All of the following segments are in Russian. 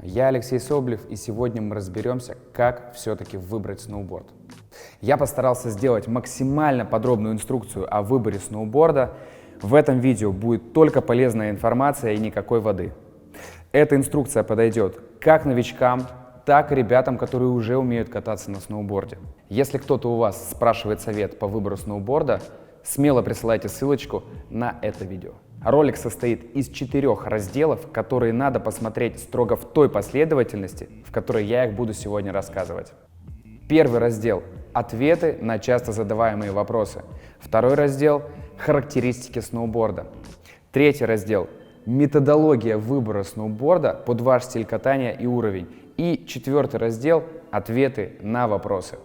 Я Алексей Соболев, и сегодня мы разберемся, как все-таки выбрать сноуборд. Я постарался сделать максимально подробную инструкцию о выборе сноуборда. В этом видео будет только полезная информация и никакой воды. Эта инструкция подойдет как новичкам, так и ребятам, которые уже умеют кататься на сноуборде. Если кто-то у вас спрашивает совет по выбору сноуборда, смело присылайте ссылочку на это видео. Ролик состоит из 4 разделов, которые надо посмотреть строго в той последовательности, в которой я их буду сегодня рассказывать. Первый раздел – ответы на часто задаваемые вопросы. Второй раздел – характеристики сноуборда. Третий раздел – методология выбора сноуборда под ваш стиль катания и уровень. И четвертый раздел – ответы на вопросы.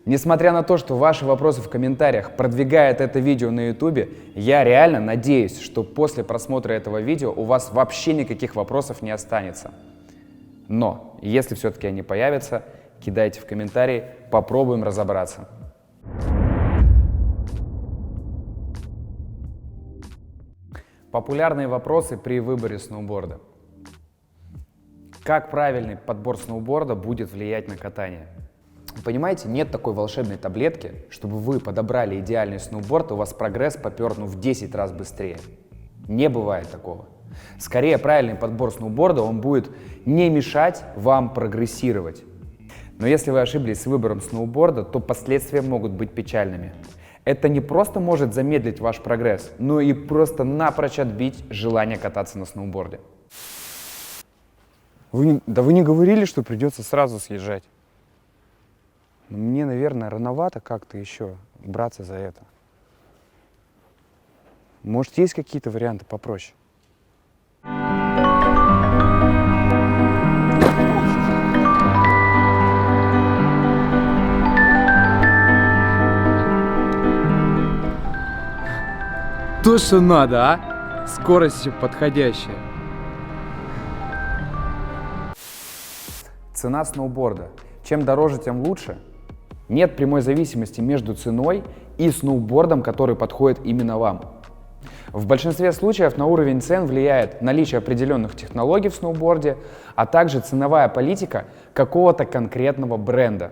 Несмотря на то, что ваши вопросы в комментариях продвигают это видео на YouTube, я реально надеюсь, что после просмотра этого видео у вас вообще никаких вопросов не останется. Но если все-таки они появятся, кидайте в комментарии, попробуем разобраться. Популярные вопросы при выборе сноуборда. Как правильный подбор сноуборда будет влиять на катание? Понимаете, нет такой волшебной таблетки, чтобы вы подобрали идеальный сноуборд, и у вас прогресс попер в 10 раз быстрее. Не бывает такого. Скорее, правильный подбор сноуборда, он будет не мешать вам прогрессировать. Но если вы ошиблись с выбором сноуборда, то последствия могут быть печальными. Это не просто может замедлить ваш прогресс, но и просто напрочь отбить желание кататься на сноуборде. Вы не говорили, что придется сразу съезжать? Мне, наверное, рановато как-то еще браться за это. Может, есть какие-то варианты попроще? То, что надо, а? Скорость подходящая. Цена сноуборда. Чем дороже, тем лучше. Нет прямой зависимости между ценой и сноубордом, который подходит именно вам. В большинстве случаев на уровень цен влияет наличие определенных технологий в сноуборде, а также ценовая политика какого-то конкретного бренда.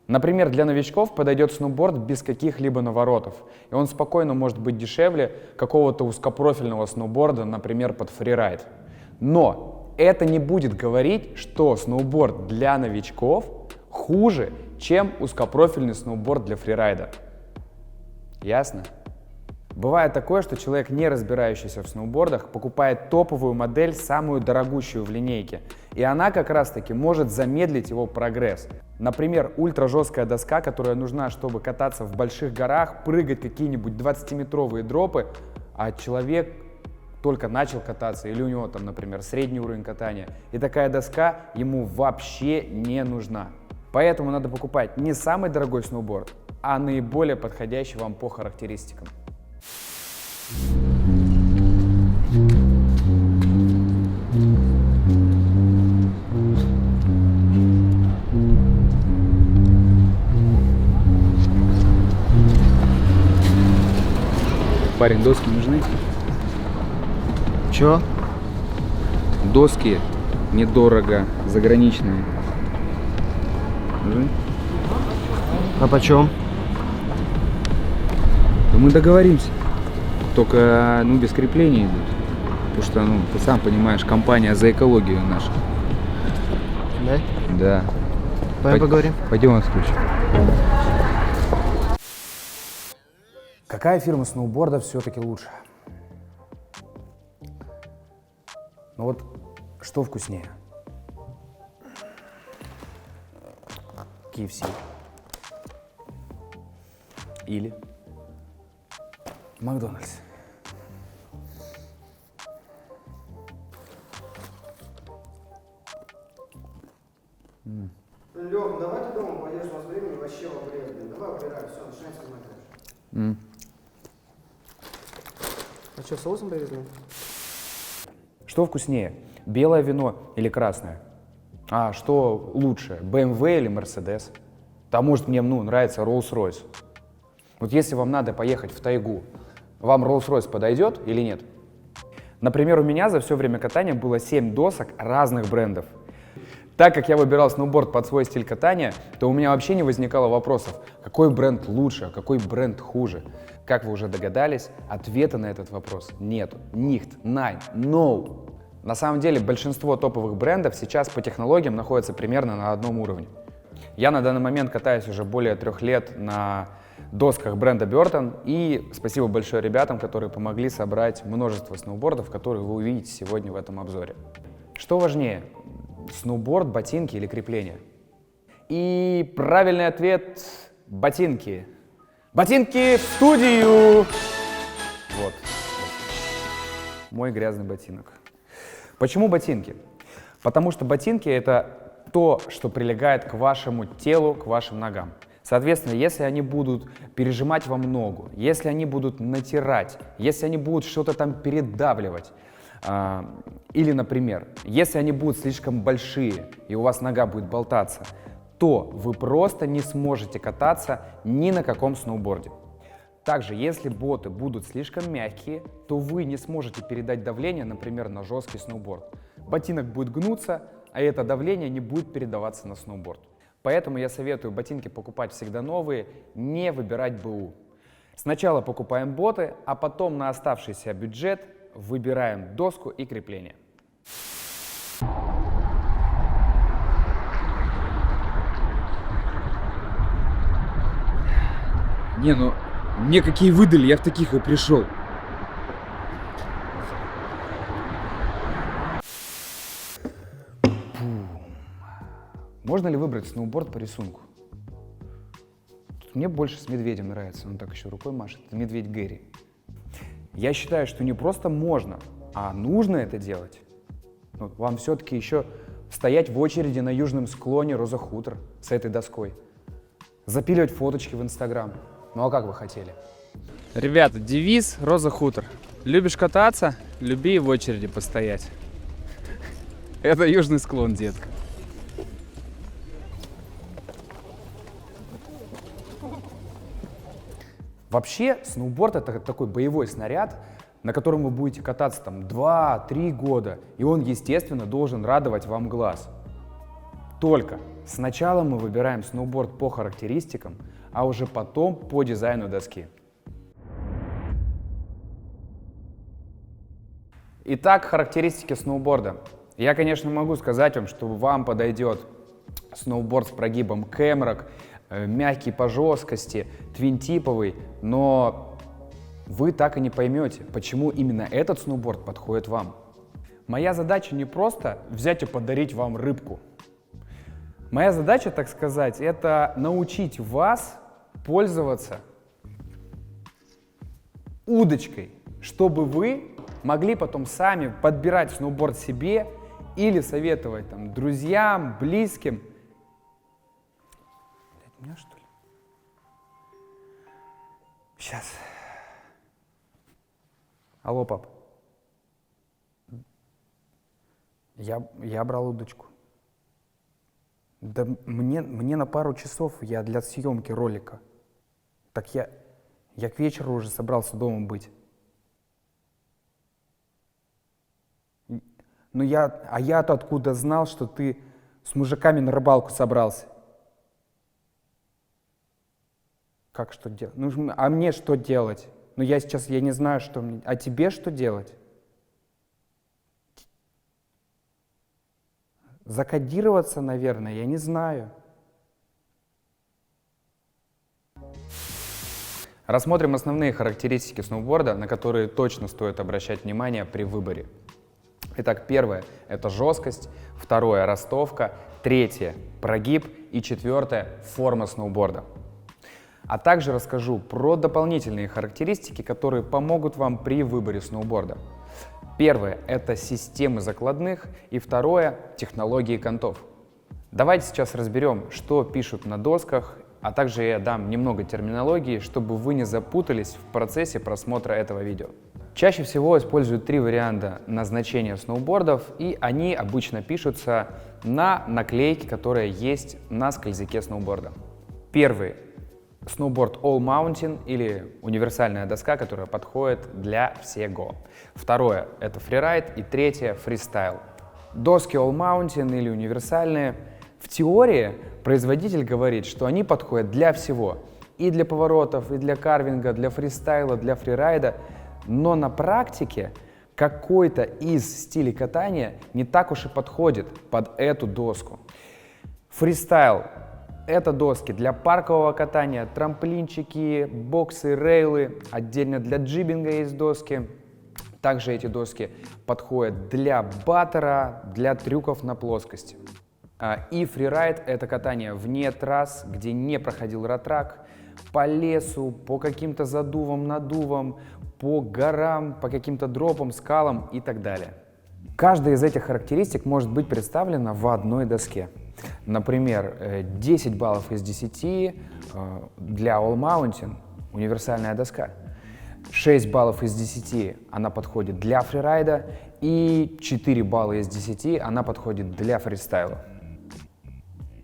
Например, для новичков подойдет сноуборд без каких-либо наворотов, и он спокойно может быть дешевле какого-то узкопрофильного сноуборда, например, под фрирайд. Но это не будет говорить, что сноуборд для новичков хуже, чем узкопрофильный сноуборд для фрирайда. Ясно? Бывает такое, что человек, не разбирающийся в сноубордах, покупает топовую модель, самую дорогущую в линейке, и она как раз-таки может замедлить его прогресс. Например, ультражесткая доска, которая нужна, чтобы кататься в больших горах, прыгать какие-нибудь 20-метровые дропы, а человек только начал кататься, или у него там, например, средний уровень катания, и такая доска ему вообще не нужна. Поэтому надо покупать не самый дорогой сноуборд, а наиболее подходящий вам по характеристикам. Парень, доски нужны? Чё? Доски недорого, заграничные. Нужны? А почем? Да мы договоримся. Только, без крепления идут. Потому что, ты сам понимаешь, компания за экологию наша. Да? Да. Пойдем поговорим. Пойдем отключим. Какая фирма сноуборда все-таки лучше? Что вкуснее? KFC. Или Макдональдс. Лёх, давай ты дома пойдешь, у нас времени вообще в обрез, блин. Давай убираем, все, начинаем снимать дальше. А что, соусом привезли? Что вкуснее, белое вино или красное? А что лучше, BMW или Mercedes? А может, мне нравится Rolls-Royce. Вот если вам надо поехать в тайгу, вам Rolls-Royce подойдет или нет? Например, у меня за все время катания было 7 досок разных брендов. Так как я выбирал сноуборд под свой стиль катания, то у меня вообще не возникало вопросов, какой бренд лучше, а какой бренд хуже. Как вы уже догадались, ответа на этот вопрос нету. Nicht, nein, no. На самом деле большинство топовых брендов сейчас по технологиям находятся примерно на одном уровне. Я на данный момент катаюсь уже более 3 лет на досках бренда Burton, и спасибо большое ребятам, которые помогли собрать множество сноубордов, которые вы увидите сегодня в этом обзоре. Что важнее, сноуборд, ботинки или крепление? И правильный ответ – ботинки. Ботинки в студию! Вот. Мой грязный ботинок. Почему ботинки? Потому что ботинки – это то, что прилегает к вашему телу, к вашим ногам. Соответственно, если они будут пережимать вам ногу, если они будут натирать, если они будут что-то там передавливать, или, например, если они будут слишком большие и у вас нога будет болтаться, то вы просто не сможете кататься ни на каком сноуборде. Также, если боты будут слишком мягкие, то вы не сможете передать давление, например, на жесткий сноуборд. Ботинок будет гнуться, а это давление не будет передаваться на сноуборд. Поэтому я советую ботинки покупать всегда новые, не выбирать БУ. Сначала покупаем боты, а потом на оставшийся бюджет выбираем доску и крепление. Не, ну, мне какие выдали, я в таких и пришел. Можно ли выбрать сноуборд по рисунку? Мне больше с медведем нравится, он так еще рукой машет. Это медведь Гэри. Я считаю, что не просто можно, а нужно это делать. Вот вам все-таки еще стоять в очереди на южном склоне Роза Хутор с этой доской, запиливать фоточки в Инстаграм. Ну а как вы хотели? Ребята, девиз Роза Хутор. Любишь кататься? Люби в очереди постоять. Это южный склон, детка. Вообще, сноуборд — это такой боевой снаряд, на котором вы будете кататься там 2-3 года, и он, естественно, должен радовать вам глаз. Только сначала мы выбираем сноуборд по характеристикам, а уже потом по дизайну доски. Итак, характеристики сноуборда. Я, конечно, могу сказать вам, что вам подойдет сноуборд с прогибом Camrock, мягкий по жесткости, твинтиповый, но вы так и не поймете, почему именно этот сноуборд подходит вам. Моя задача не просто взять и подарить вам рыбку. Моя задача, так сказать, это научить вас пользоваться удочкой, чтобы вы могли потом сами подбирать сноуборд себе или советовать там друзьям, близким. Меня, что ли? Сейчас. Алло, пап. Я брал удочку. Да мне на пару часов я для съемки ролика. Так я к вечеру уже собрался дома быть. Ну я-то откуда знал, что ты с мужиками на рыбалку собрался? Как что делать? Ну, а мне что делать? Ну, я не знаю, что мне. А тебе что делать? Закодироваться, наверное, я не знаю. Рассмотрим основные характеристики сноуборда, на которые точно стоит обращать внимание при выборе. Итак, первое – это жесткость, второе – ростовка, третье – прогиб и четвертое – форма сноуборда. А также расскажу про дополнительные характеристики, которые помогут вам при выборе сноуборда. Первое – это системы закладных, и второе – технологии контов. Давайте сейчас разберем, что пишут на досках, а также я дам немного терминологии, чтобы вы не запутались в процессе просмотра этого видео. Чаще всего используют 3 варианта назначения сноубордов, и они обычно пишутся на наклейке, которая есть на скользяке сноуборда. Первый – сноуборд All Mountain или универсальная доска, которая подходит для всего. Второе – это фрирайд, и третье – фристайл. Доски All Mountain или универсальные. В теории производитель говорит, что они подходят для всего. И для поворотов, и для карвинга, для фристайла, для фрирайда. Но на практике какой-то из стилей катания не так уж и подходит под эту доску. Фристайл — это доски для паркового катания, трамплинчики, боксы, рейлы. Отдельно для джибинга есть доски. Также эти доски подходят для баттера, для трюков на плоскости. И фрирайд — это катание вне трасс, где не проходил ротрак, по лесу, по каким-то задувам, надувам, по горам, по каким-то дропам, скалам и так далее. Каждая из этих характеристик может быть представлена в одной доске. Например, 10 баллов из 10 для All Mountain — универсальная доска. 6 баллов из 10 она подходит для фрирайда, и 4 балла из 10 она подходит для фристайла.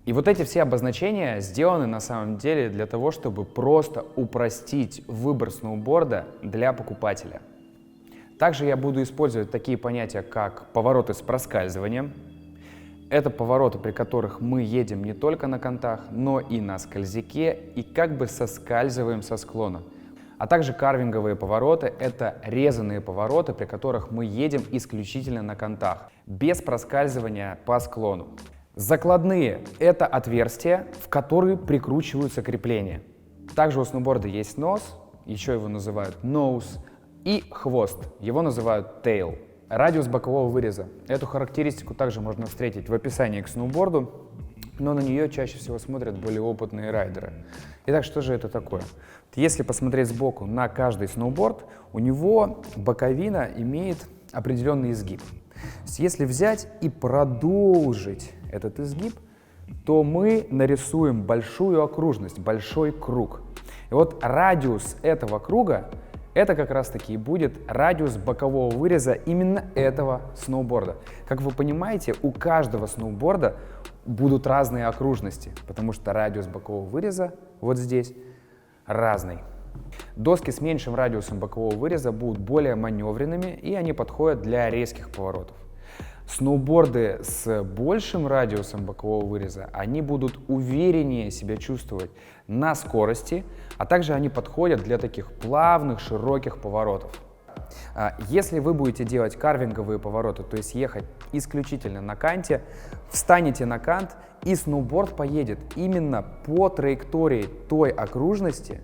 И вот эти все обозначения сделаны на самом деле для того, чтобы просто упростить выбор сноуборда для покупателя. Также я буду использовать такие понятия, как повороты с проскальзыванием. Это повороты, при которых мы едем не только на контах, но и на скользяке, и как бы соскальзываем со склона. А также карвинговые повороты — это резаные повороты, при которых мы едем исключительно на контах, без проскальзывания по склону. Закладные — это отверстия, в которые прикручиваются крепления. Также у сноуборда есть нос, еще его называют nose, и хвост, его называют tail. Радиус бокового выреза. Эту характеристику также можно встретить в описании к сноуборду, но на нее чаще всего смотрят более опытные райдеры. Итак, что же это такое? Если посмотреть сбоку на каждый сноуборд, у него боковина имеет определенный изгиб. Если взять и продолжить этот изгиб, то мы нарисуем большую окружность, большой круг. И вот радиус этого круга — это как раз-таки и будет радиус бокового выреза именно этого сноуборда. Как вы понимаете, у каждого сноуборда будут разные окружности, потому что радиус бокового выреза вот здесь разный. Доски с меньшим радиусом бокового выреза будут более маневренными, и они подходят для резких поворотов. Сноуборды с большим радиусом бокового выреза, они будут увереннее себя чувствовать на скорости, а также они подходят для таких плавных, широких поворотов. Если вы будете делать карвинговые повороты, то есть ехать исключительно на канте, встанете на кант, и сноуборд поедет именно по траектории той окружности,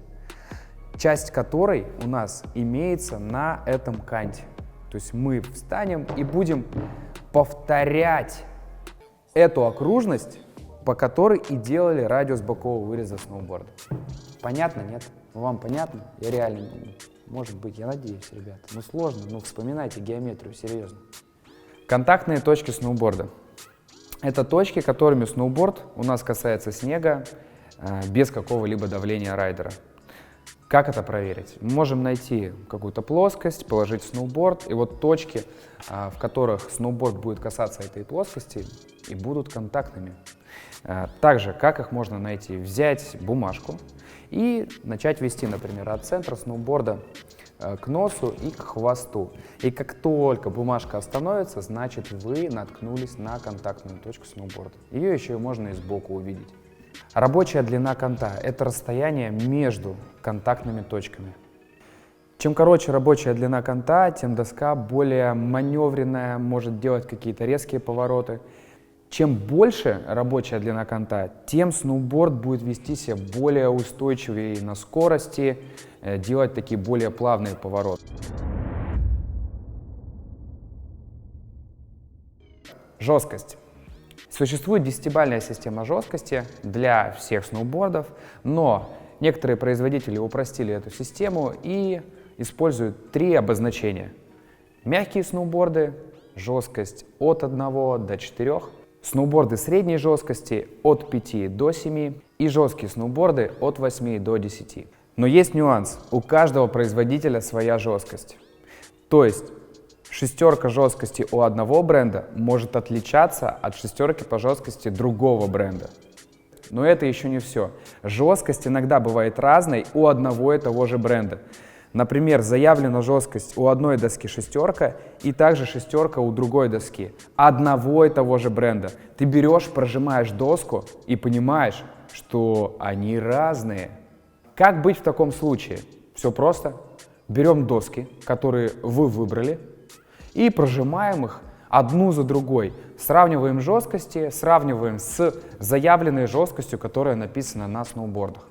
часть которой у нас имеется на этом канте. То есть мы встанем и будем повторять эту окружность, по которой и делали радиус бокового выреза сноуборда. Понятно, нет? Вам понятно? Я реально, может быть, я надеюсь, ребята. Ну сложно, но вспоминайте геометрию, серьезно. Контактные точки сноуборда. Это точки, которыми сноуборд у нас касается снега без какого-либо давления райдера. Как это проверить? Мы можем найти какую-то плоскость, положить сноуборд, и вот точки, в которых сноуборд будет касаться этой плоскости, и будут контактными. Также, как их можно найти? Взять бумажку и начать вести, например, от центра сноуборда к носу и к хвосту. И как только бумажка остановится, значит, вы наткнулись на контактную точку сноуборда. Ее еще и можно и сбоку увидеть. Рабочая длина конта — это расстояние между контактными точками. Чем короче рабочая длина конта, тем доска более маневренная, может делать какие-то резкие повороты. Чем больше рабочая длина конта, тем сноуборд будет вести себя более устойчивее на скорости, делать такие более плавные повороты. Жесткость. Существует 10-бальная система жесткости для всех сноубордов, но некоторые производители упростили эту систему и используют 3 обозначения. Мягкие сноуборды — жесткость от 1 до 4, сноуборды средней жесткости от 5 до 7 и жесткие сноуборды от 8 до 10. Но есть нюанс, у каждого производителя своя жесткость. То есть шестерка жесткости у одного бренда может отличаться от шестерки по жесткости другого бренда. Но это еще не все. Жесткость иногда бывает разной у одного и того же бренда. Например, заявлена жесткость у одной доски 6 и также 6 у другой доски одного и того же бренда. Ты берешь, прожимаешь доску и понимаешь, что они разные. Как быть в таком случае? Все просто. Берем доски, которые вы выбрали, и прожимаем их одну за другой. Сравниваем жесткости, сравниваем с заявленной жесткостью, которая написана на сноубордах.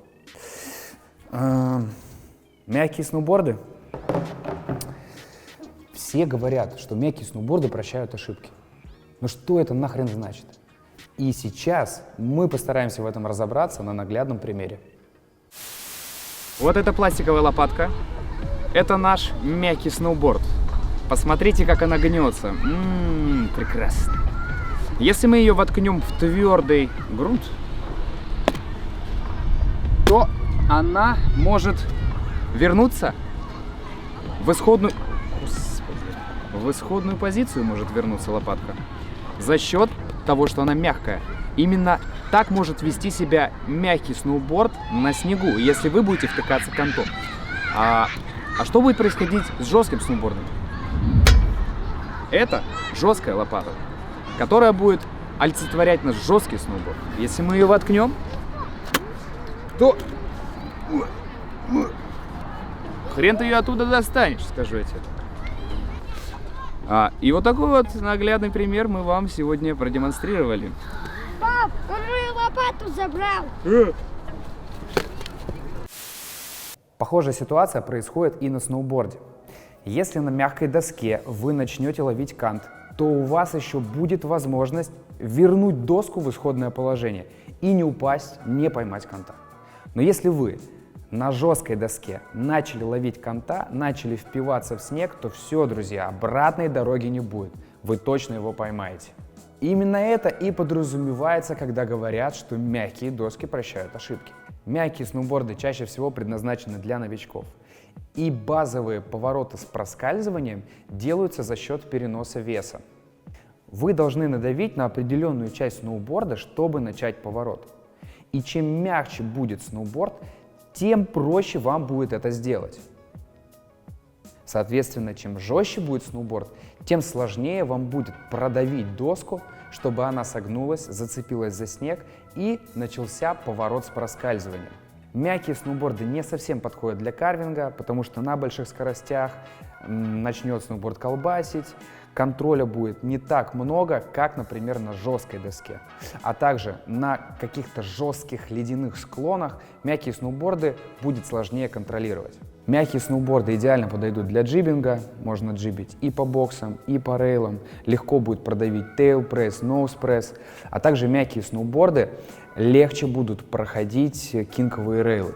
Мягкие сноуборды. Все говорят, что мягкие сноуборды прощают ошибки. Но что это нахрен значит? И сейчас мы постараемся в этом разобраться на наглядном примере. Вот эта пластиковая лопатка. Это наш мягкий сноуборд. Посмотрите, как она гнется. Прекрасно. Если мы ее воткнем в твердый грунт, то она может вернуться в исходную... Господи. В исходную позицию может вернуться лопатка за счет того, что она мягкая. Именно так может вести себя мягкий сноуборд на снегу, если вы будете втыкаться контом. А что будет происходить с жестким сноубордом? Это жесткая лопата, которая будет олицетворять наш жесткий сноуборд. Если мы ее воткнем, то хрен ты ее оттуда достанешь, скажу я тебе. И вот такой вот наглядный пример мы вам сегодня продемонстрировали. Пап, он мою лопату забрал. Похожая ситуация происходит и на сноуборде. Если на мягкой доске вы начнете ловить кант, то у вас еще будет возможность вернуть доску в исходное положение и не упасть, не поймать канта. Но если вы на жесткой доске начали ловить канта, начали впиваться в снег, то все, друзья, обратной дороги не будет. Вы точно его поймаете. Именно это и подразумевается, когда говорят, что мягкие доски прощают ошибки. Мягкие сноуборды чаще всего предназначены для новичков. И базовые повороты с проскальзыванием делаются за счет переноса веса. Вы должны надавить на определенную часть сноуборда, чтобы начать поворот. И чем мягче будет сноуборд, тем проще вам будет это сделать. Соответственно, чем жестче будет сноуборд, тем сложнее вам будет продавить доску, чтобы она согнулась, зацепилась за снег и начался поворот с проскальзыванием. Мягкие сноуборды не совсем подходят для карвинга, потому что на больших скоростях начнет сноуборд колбасить, контроля будет не так много, как, например, на жесткой доске. А также на каких-то жестких ледяных склонах мягкие сноуборды будет сложнее контролировать. Мягкие сноуборды идеально подойдут для джибинга, можно джибить и по боксам, и по рейлам, легко будет продавить тейл-пресс, ноуз-пресс, а также мягкие сноуборды легче будут проходить кинковые рейлы.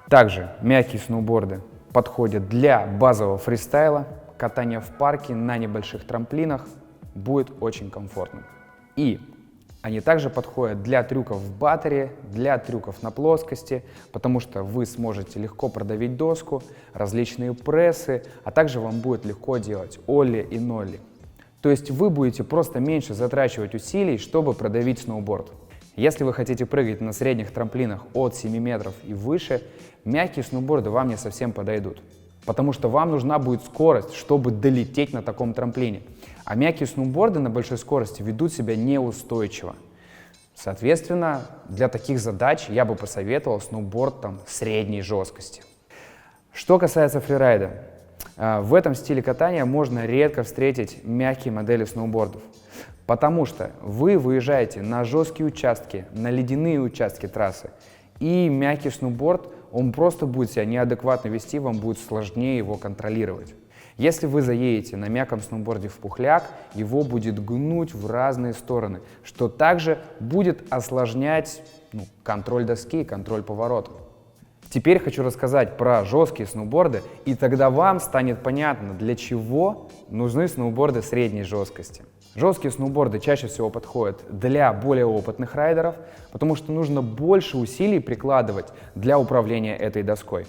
Также мягкие сноуборды подходят для базового фристайла, катание в парке на небольших трамплинах будет очень комфортным. И они также подходят для трюков в баттере, для трюков на плоскости, потому что вы сможете легко продавить доску, различные прессы, а также вам будет легко делать олли и нолли. То есть вы будете просто меньше затрачивать усилий, чтобы продавить сноуборд. Если вы хотите прыгать на средних трамплинах от 7 метров и выше, мягкие сноуборды вам не совсем подойдут, потому что вам нужна будет скорость, чтобы долететь на таком трамплине. А мягкие сноуборды на большой скорости ведут себя неустойчиво. Соответственно, для таких задач я бы посоветовал сноуборд средней жесткости. Что касается фрирайда, в этом стиле катания можно редко встретить мягкие модели сноубордов, потому что вы выезжаете на жесткие участки, на ледяные участки трассы, и мягкий сноуборд, он просто будет себя неадекватно вести, вам будет сложнее его контролировать. Если вы заедете на мягком сноуборде в пухляк, его будет гнуть в разные стороны, что также будет осложнять контроль доски и контроль поворота. Теперь хочу рассказать про жесткие сноуборды, и тогда вам станет понятно, для чего нужны сноуборды средней жесткости. Жесткие сноуборды чаще всего подходят для более опытных райдеров, потому что нужно больше усилий прикладывать для управления этой доской.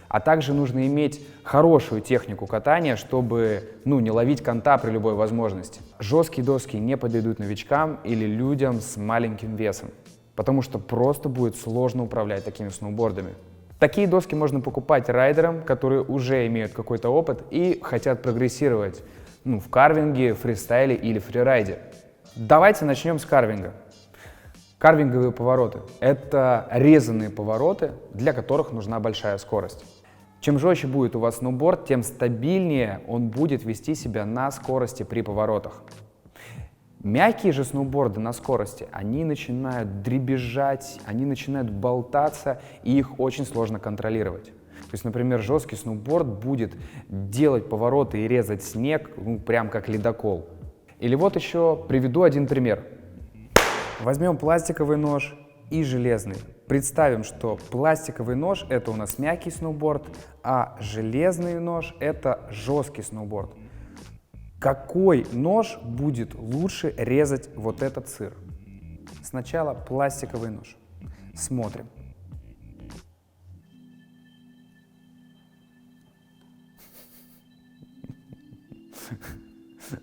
А также нужно иметь хорошую технику катания, чтобы не ловить канта при любой возможности. Жесткие доски не подойдут новичкам или людям с маленьким весом, потому что просто будет сложно управлять такими сноубордами. Такие доски можно покупать райдерам, которые уже имеют какой-то опыт и хотят прогрессировать в карвинге, фристайле или фрирайде. Давайте начнем с карвинга. Карвинговые повороты – это резанные повороты, для которых нужна большая скорость. Чем жестче будет у вас сноуборд, тем стабильнее он будет вести себя на скорости при поворотах. Мягкие же сноуборды на скорости, они начинают дребезжать, они начинают болтаться, и их очень сложно контролировать. То есть, например, жесткий сноуборд будет делать повороты и резать снег, прям как ледокол. Или вот еще приведу один пример. Возьмем пластиковый нож и железный. Представим, что пластиковый нож — это у нас мягкий сноуборд, а железный нож — это жесткий сноуборд. Какой нож будет лучше резать вот этот сыр? Сначала пластиковый нож. Смотрим.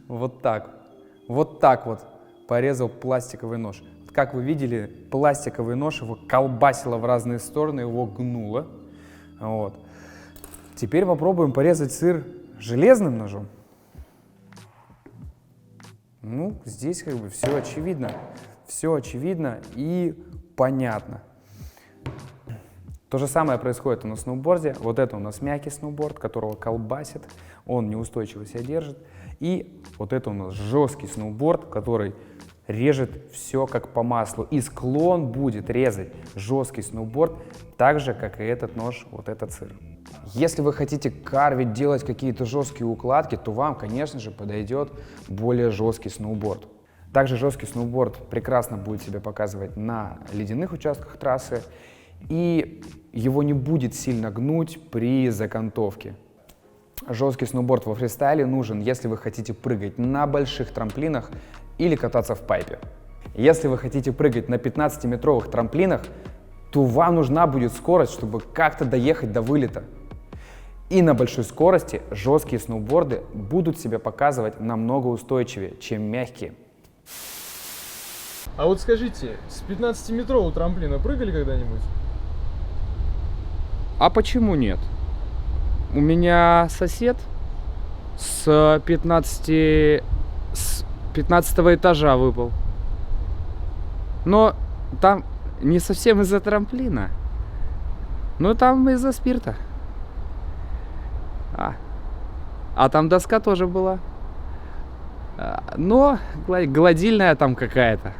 Вот так вот порезал пластиковый нож. Как вы видели, пластиковый нож его колбасило в разные стороны, его гнуло. Вот. Теперь попробуем порезать сыр железным ножом. Здесь как бы все очевидно и понятно. То же самое происходит и на сноуборде. Вот это у нас мягкий сноуборд, которого колбасит, он неустойчиво себя держит. И вот это у нас жесткий сноуборд, который режет все как по маслу. И склон будет резать жесткий сноуборд так же, как и этот нож, вот этот сыр. Если вы хотите карвить, делать какие-то жесткие укладки, то вам, конечно же, подойдет более жесткий сноуборд. Также жесткий сноуборд прекрасно будет себя показывать на ледяных участках трассы, и его не будет сильно гнуть при закантовке. Жесткий сноуборд во фристайле нужен, если вы хотите прыгать на больших трамплинах или кататься в пайпе. Если вы хотите прыгать на 15-метровых трамплинах, то вам нужна будет скорость, чтобы как-то доехать до вылета. И на большой скорости жесткие сноуборды будут себя показывать намного устойчивее, чем мягкие. А вот скажите, с 15-метрового трамплина прыгали когда-нибудь? А почему нет? У меня сосед с 15-го этажа выпал. Но там не совсем из-за трамплина, но там из-за спирта. А там доска тоже была. Но гладильная там какая-то.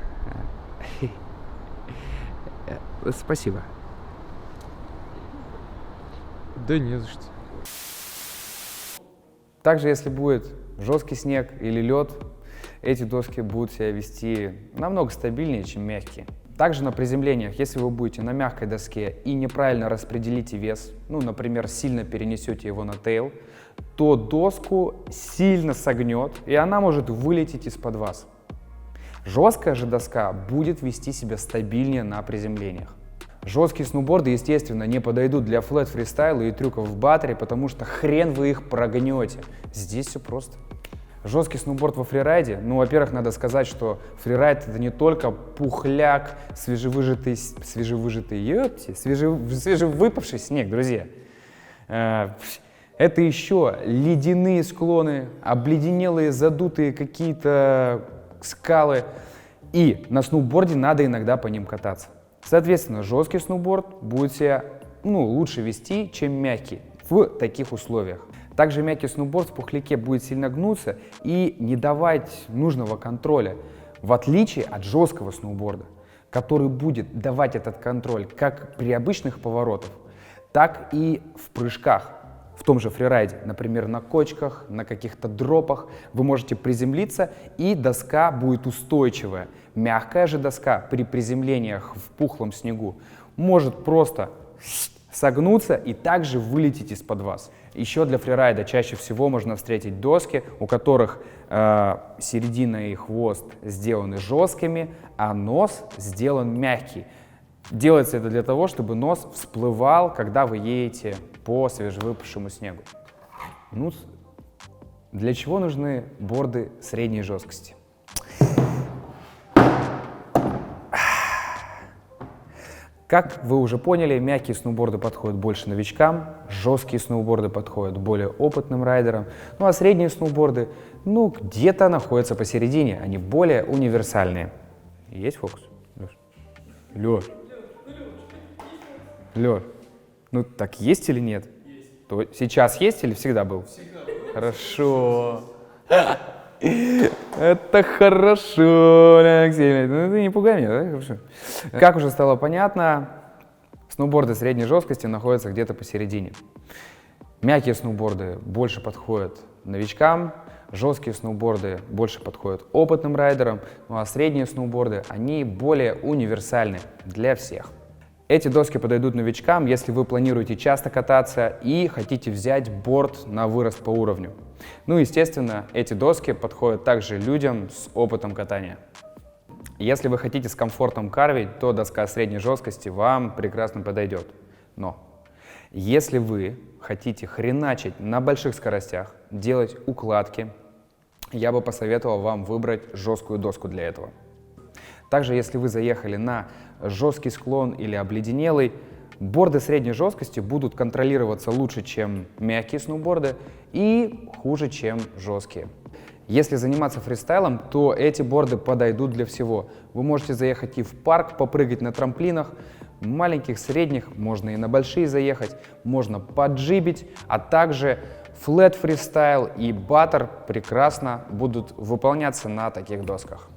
Спасибо. Да не за что. Также, если будет жесткий снег или лед, эти доски будут себя вести намного стабильнее, чем мягкие. Также на приземлениях, если вы будете на мягкой доске и неправильно распределите вес, например, сильно перенесете его на тейл, то доску сильно согнет, и она может вылететь из-под вас. Жесткая же доска будет вести себя стабильнее на приземлениях. Жесткие сноуборды, естественно, не подойдут для флэт фристайла и трюков в баттере, потому что хрен вы их прогнете. Здесь все просто. Жесткий сноуборд во фрирайде, во-первых, надо сказать, что фрирайд — это не только пухляк, свежевыпавший снег, друзья. Это еще ледяные склоны, обледенелые, задутые какие-то скалы. И на сноуборде надо иногда по ним кататься. Соответственно, жесткий сноуборд будет себя лучше вести, чем мягкий в таких условиях. Также мягкий сноуборд в пухляке будет сильно гнуться и не давать нужного контроля, в отличие от жесткого сноуборда, который будет давать этот контроль как при обычных поворотах, так и в прыжках. В том же фрирайде, например, на кочках, на каких-то дропах, вы можете приземлиться, и доска будет устойчивая. Мягкая же доска при приземлениях в пухлом снегу может просто согнуться и также вылететь из-под вас. Еще для фрирайда чаще всего можно встретить доски, у которых середина и хвост сделаны жесткими, а нос сделан мягкий. Делается это для того, чтобы нос всплывал, когда вы едете по свежевыпавшему снегу. Для чего нужны борды средней жесткости? Как вы уже поняли, мягкие сноуборды подходят больше новичкам, жесткие сноуборды подходят более опытным райдерам, ну а средние сноуборды, ну, где-то находятся посередине, они более универсальные. Есть фокус? Лёш. Лёш. Ну так есть или нет? Есть. То сейчас есть или всегда был? Всегда был. Хорошо. Это хорошо, Алексей. Ну ты не пугай меня, да? Хорошо. Как уже стало понятно, сноуборды средней жесткости находятся где-то посередине. Мягкие сноуборды больше подходят новичкам, жесткие сноуборды больше подходят опытным райдерам, ну а средние сноуборды, они более универсальны для всех. Эти доски подойдут новичкам, если вы планируете часто кататься и хотите взять борд на вырост по уровню. Ну, естественно, эти доски подходят также людям с опытом катания. Если вы хотите с комфортом карвить, то доска средней жесткости вам прекрасно подойдет. Но если вы хотите хреначить на больших скоростях, делать укладки, я бы посоветовал вам выбрать жесткую доску для этого. Также, если вы заехали на жесткий склон или обледенелый, борды средней жесткости будут контролироваться лучше, чем мягкие сноуборды, и хуже, чем жесткие. Если заниматься фристайлом, то эти борды подойдут для всего. Вы можете заехать и в парк, попрыгать на трамплинах, маленьких, средних, можно и на большие заехать, можно поджибить, а также флэт фристайл и баттер прекрасно будут выполняться на таких досках.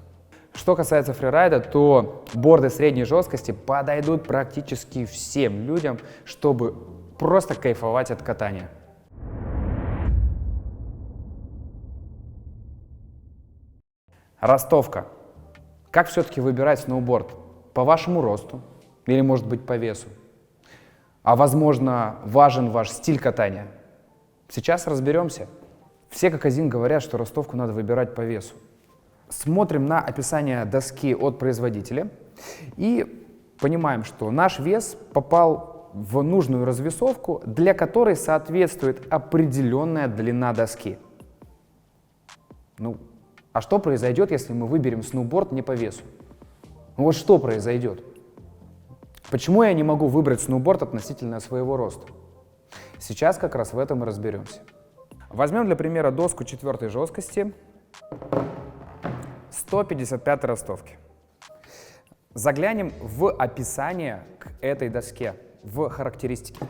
Что касается фрирайда, то борды средней жесткости подойдут практически всем людям, чтобы просто кайфовать от катания. Ростовка. Как все-таки выбирать сноуборд? По вашему росту или, может быть, по весу? А возможно, важен ваш стиль катания? Сейчас разберемся. Все как один говорят, что ростовку надо выбирать по весу. Смотрим на описание доски от производителя и понимаем, что наш вес попал в нужную развесовку, для которой соответствует определенная длина доски. Ну, а что произойдет, если мы выберем сноуборд не по весу? Ну вот что произойдет? Почему я не могу выбрать сноуборд относительно своего роста? Сейчас как раз в этом и разберемся. Возьмем для примера доску 4 жесткости 155 ростовки. Заглянем в описание к этой доске, в характеристики.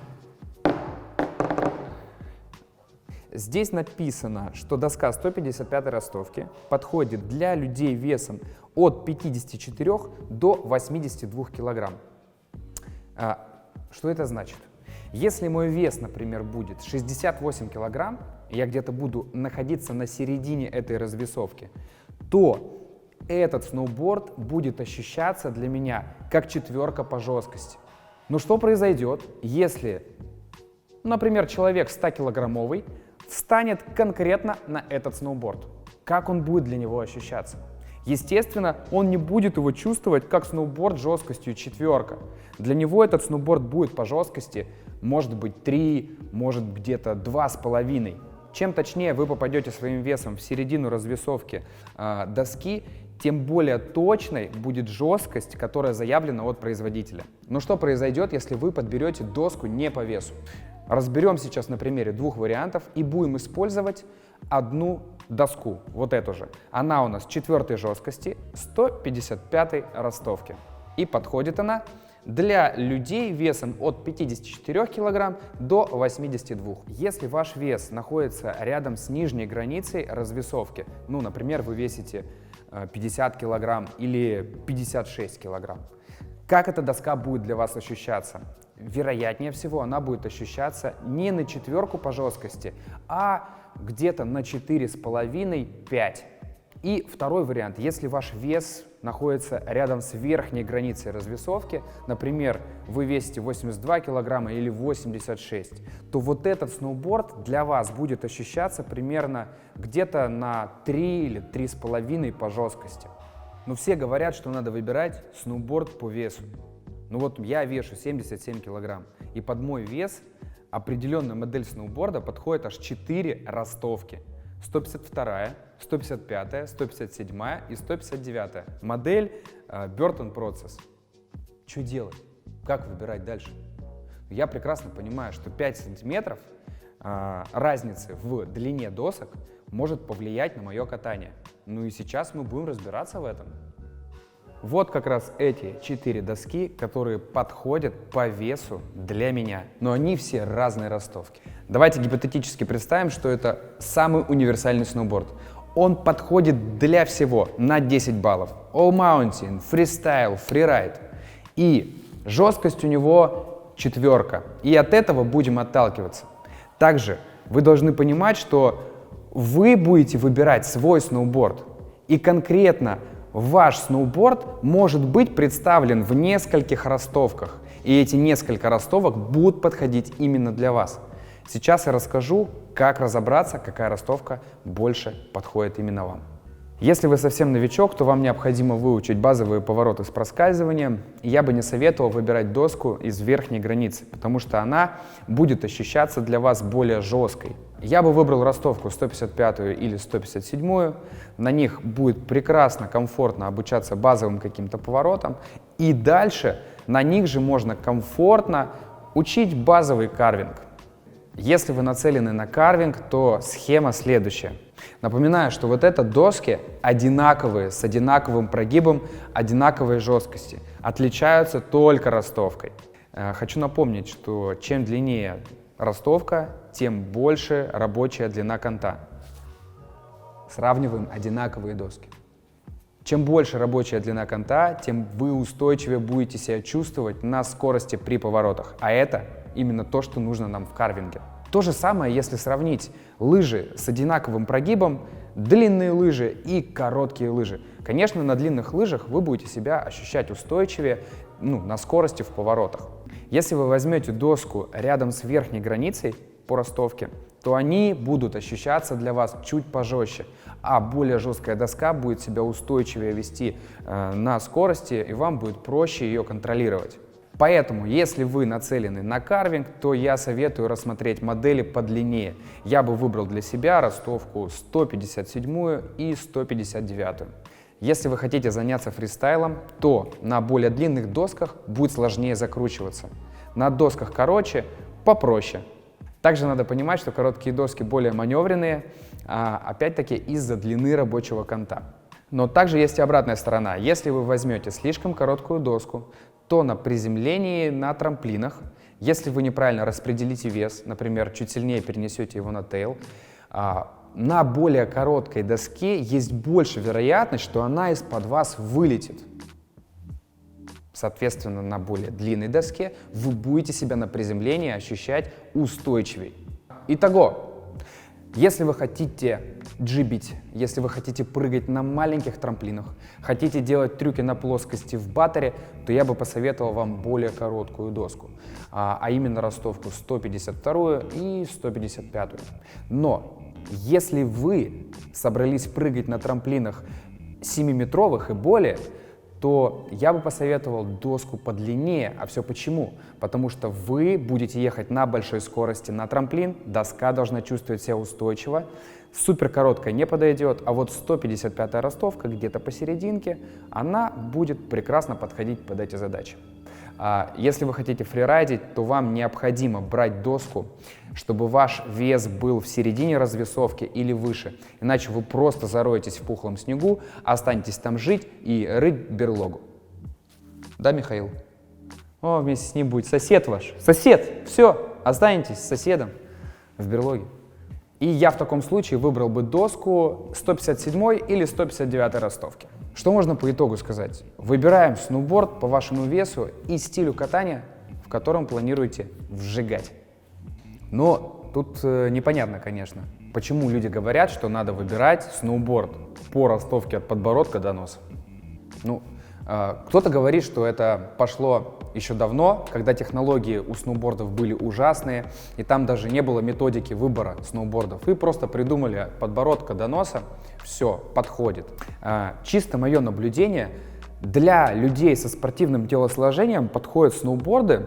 Здесь написано, что доска 155 ростовки подходит для людей весом от 54 до 82 килограмм. Что это значит? Если мой вес, например, будет 68 килограмм, я где-то буду находиться на середине этой развесовки, то этот сноуборд будет ощущаться для меня как 4 по жесткости. Но что произойдет, если, например, человек 100-килограммовый встанет конкретно на этот сноуборд? Как он будет для него ощущаться? Естественно, он не будет его чувствовать как сноуборд жесткостью 4. Для него этот сноуборд будет по жесткости, может быть, 3, может где-то 2,5. Чем точнее вы попадете своим весом в середину развесовки доски, тем более точной будет жесткость, которая заявлена от производителя. Но что произойдет, если вы подберете доску не по весу? Разберем сейчас на примере 2 вариантов и будем использовать одну доску, вот эту же. Она у нас 4 жесткости, 155 ростовки. И подходит она для людей весом от 54 кг до 82. Если ваш вес находится рядом с нижней границей развесовки, ну, например, вы весите 50 кг или 56 кг, как эта доска будет для вас ощущаться? Вероятнее всего, она будет ощущаться не на 4 по жесткости, а где-то на 4,5-5. И второй вариант, если ваш вес находится рядом с верхней границей развесовки, например, вы весите 82 килограмма или 86, то вот этот сноуборд для вас будет ощущаться примерно где-то на 3 или 3,5 по жесткости. Но все говорят, что надо выбирать сноуборд по весу. Ну вот я вешу 77 килограмм, и под мой вес определенная модель сноуборда подходит аж 4 ростовки. 152, 155, 157 и 159. Модель Burton Process. Что делать? Как выбирать дальше? Я прекрасно понимаю, что 5 сантиметров разницы в длине досок может повлиять на мое катание. Ну и сейчас мы будем разбираться в этом. Вот как раз эти 4 доски, которые подходят по весу для меня. Но они все разной ростовки. Давайте гипотетически представим, что это самый универсальный сноуборд. Он подходит для всего на 10 баллов. All Mountain, Freestyle, Freeride. И жесткость у него 4. И от этого будем отталкиваться. Также вы должны понимать, что вы будете выбирать свой сноуборд. И конкретно ваш сноуборд может быть представлен в нескольких ростовках. И эти несколько ростовок будут подходить именно для вас. Сейчас я расскажу, как разобраться, какая ростовка больше подходит именно вам. Если вы совсем новичок, то вам необходимо выучить базовые повороты с проскальзыванием. И я бы не советовал выбирать доску из верхней границы, потому что она будет ощущаться для вас более жесткой. Я бы выбрал ростовку 155 или 157. На них будет прекрасно, комфортно обучаться базовым каким-то поворотам. И дальше на них же можно комфортно учить базовый карвинг. Если вы нацелены на карвинг, то схема следующая. Напоминаю, что вот это доски одинаковые, с одинаковым прогибом, одинаковой жесткости. Отличаются только ростовкой. Хочу напомнить, что чем длиннее ростовка, тем больше рабочая длина конта. Сравниваем одинаковые доски. Чем больше рабочая длина конта, тем вы устойчивее будете себя чувствовать на скорости при поворотах. А это именно то, что нужно нам в карвинге. То же самое, если сравнить лыжи с одинаковым прогибом, длинные лыжи и короткие лыжи. Конечно, на длинных лыжах вы будете себя ощущать устойчивее, на скорости в поворотах. Если вы возьмете доску рядом с верхней границей по ростовке, то они будут ощущаться для вас чуть пожестче, а более жесткая доска будет себя устойчивее вести на скорости, и вам будет проще ее контролировать. Поэтому, если вы нацелены на карвинг, то я советую рассмотреть модели подлиннее. Я бы выбрал для себя ростовку 157 и 159. Если вы хотите заняться фристайлом, то на более длинных досках будет сложнее закручиваться. На досках короче попроще. Также надо понимать, что короткие доски более маневренные, опять-таки из-за длины рабочего конта. Но также есть и обратная сторона. Если вы возьмете слишком короткую доску, то на приземлении на трамплинах, если вы неправильно распределите вес, например, чуть сильнее перенесете его на тейл, на более короткой доске есть больше вероятность, что она из-под вас вылетит. Соответственно, на более длинной доске вы будете себя на приземлении ощущать устойчивее. Итого, если вы хотите джибить, если вы хотите прыгать на маленьких трамплинах, хотите делать трюки на плоскости в баттере, то я бы посоветовал вам более короткую доску, а именно ростовку 152 и 155. Но если вы собрались прыгать на трамплинах 7-метровых и более, то я бы посоветовал доску подлиннее. А все почему? Потому что вы будете ехать на большой скорости на трамплин, доска должна чувствовать себя устойчиво, супер короткая не подойдет, а вот 155-я ростовка где-то посерединке, она будет прекрасно подходить под эти задачи. Если вы хотите фрирайдить, то вам необходимо брать доску, чтобы ваш вес был в середине развесовки или выше, иначе вы просто зароетесь в пухлом снегу, останетесь там жить и рыть берлогу. Да, Михаил? О, вместе с ним будет сосед ваш. Сосед! Все, останетесь с соседом в берлоге. И я в таком случае выбрал бы доску 157 или 159 ростовки. Что можно по итогу сказать? Выбираем сноуборд по вашему весу и стилю катания, в котором планируете вжигать. Но тут непонятно, конечно, почему люди говорят, что надо выбирать сноуборд по ростовке от подбородка до носа. Кто-то говорит, что это пошло еще давно, когда технологии у сноубордов были ужасные, и там даже не было методики выбора сноубордов. И просто придумали от подбородка до носа, все, подходит. Чисто мое наблюдение, для людей со спортивным телосложением подходят сноуборды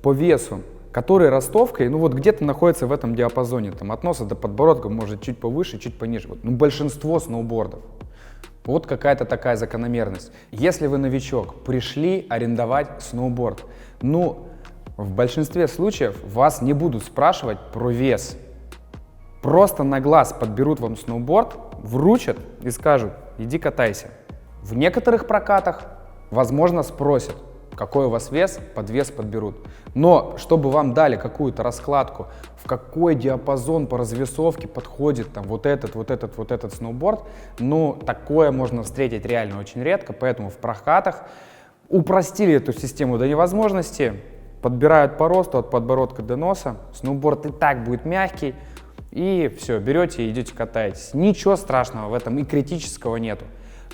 по весу, которые ростовкой, где-то находятся в этом диапазоне, от носа до подбородка, может чуть повыше, чуть пониже. Большинство сноубордов. Вот какая-то такая закономерность. Если вы новичок, пришли арендовать сноуборд, ну, в большинстве случаев вас не будут спрашивать про вес. Просто на глаз подберут вам сноуборд, вручат и скажут: иди катайся. В некоторых прокатах, возможно, спросят, какой у вас вес, под вес подберут. Но чтобы вам дали какую-то раскладку, в какой диапазон по развесовке подходит там вот этот сноуборд, ну, такое можно встретить реально очень редко, поэтому в прокатах упростили эту систему до невозможности, подбирают по росту от подбородка до носа, сноуборд и так будет мягкий, и все, берете и идете катаетесь. Ничего страшного в этом и критического нету.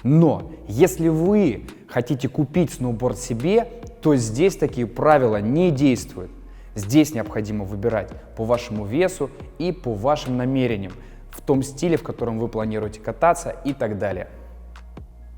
Но если вы хотите купить сноуборд себе, то здесь такие правила не действуют. Здесь необходимо выбирать по вашему весу и по вашим намерениям, в том стиле, в котором вы планируете кататься и так далее.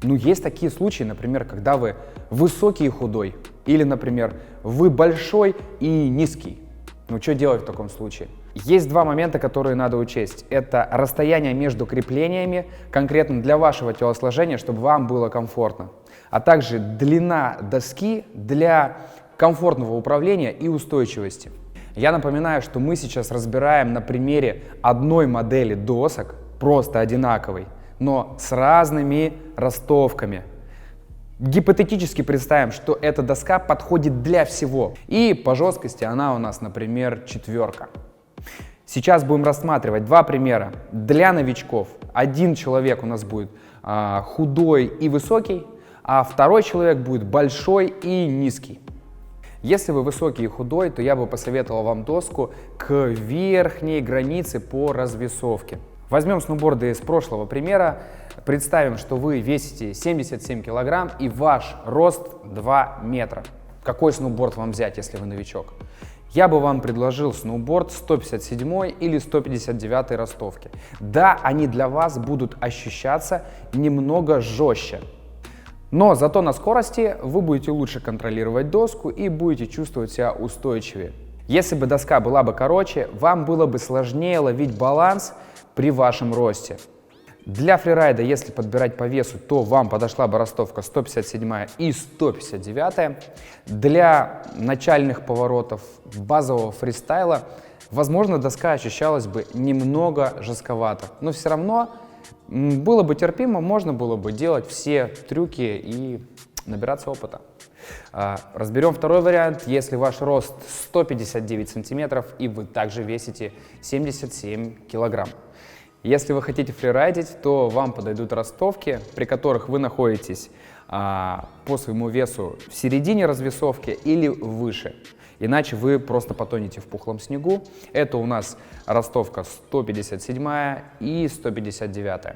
Ну, есть такие случаи, например, когда вы высокий и худой, или, например, вы большой и низкий. Ну, что делать в таком случае? Есть два момента, которые надо учесть. Это расстояние между креплениями, конкретно для вашего телосложения, чтобы вам было комфортно, а также длина доски для комфортного управления и устойчивости. Я напоминаю, что мы сейчас разбираем на примере одной модели досок, просто одинаковой, но с разными ростовками. Гипотетически представим, что эта доска подходит для всего. И по жесткости она у нас, например, 4. Сейчас будем рассматривать два примера. Для новичков один человек у нас будет худой и высокий, а второй человек будет большой и низкий. Если вы высокий и худой, то я бы посоветовал вам доску к верхней границе по развесовке. Возьмем сноуборды из прошлого примера. Представим, что вы весите 77 килограмм и ваш рост 2 метра. Какой сноуборд вам взять, если вы новичок? Я бы вам предложил сноуборд 157 или 159 ростовки. Да, они для вас будут ощущаться немного жестче. Но зато на скорости вы будете лучше контролировать доску и будете чувствовать себя устойчивее. Если бы доска была бы короче, вам было бы сложнее ловить баланс при вашем росте. Для фрирайда, если подбирать по весу, то вам подошла бы ростовка 157 и 159. Для начальных поворотов базового фристайла, возможно, доска ощущалась бы немного жестковато, но все равно было бы терпимо, можно было бы делать все трюки и набираться опыта. Разберем второй вариант. Если ваш рост 159 сантиметров и вы также весите 77 килограмм. Если вы хотите фрирайдить, то вам подойдут ростовки, при которых вы находитесь по своему весу в середине развесовки или выше. Иначе вы просто потонете в пухлом снегу. Это у нас ростовка 157 и 159.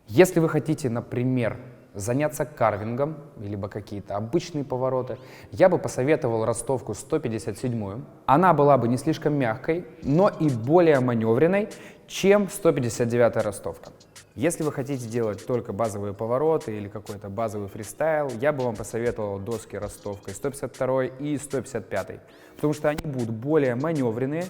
Если вы хотите, например, заняться карвингом, либо какие-то обычные повороты, я бы посоветовал ростовку 157. Она была бы не слишком мягкой, но и более маневренной, чем 159 ростовка. Если вы хотите делать только базовые повороты или какой-то базовый фристайл, я бы вам посоветовал доски ростовкой 152 и 155, потому что они будут более маневренные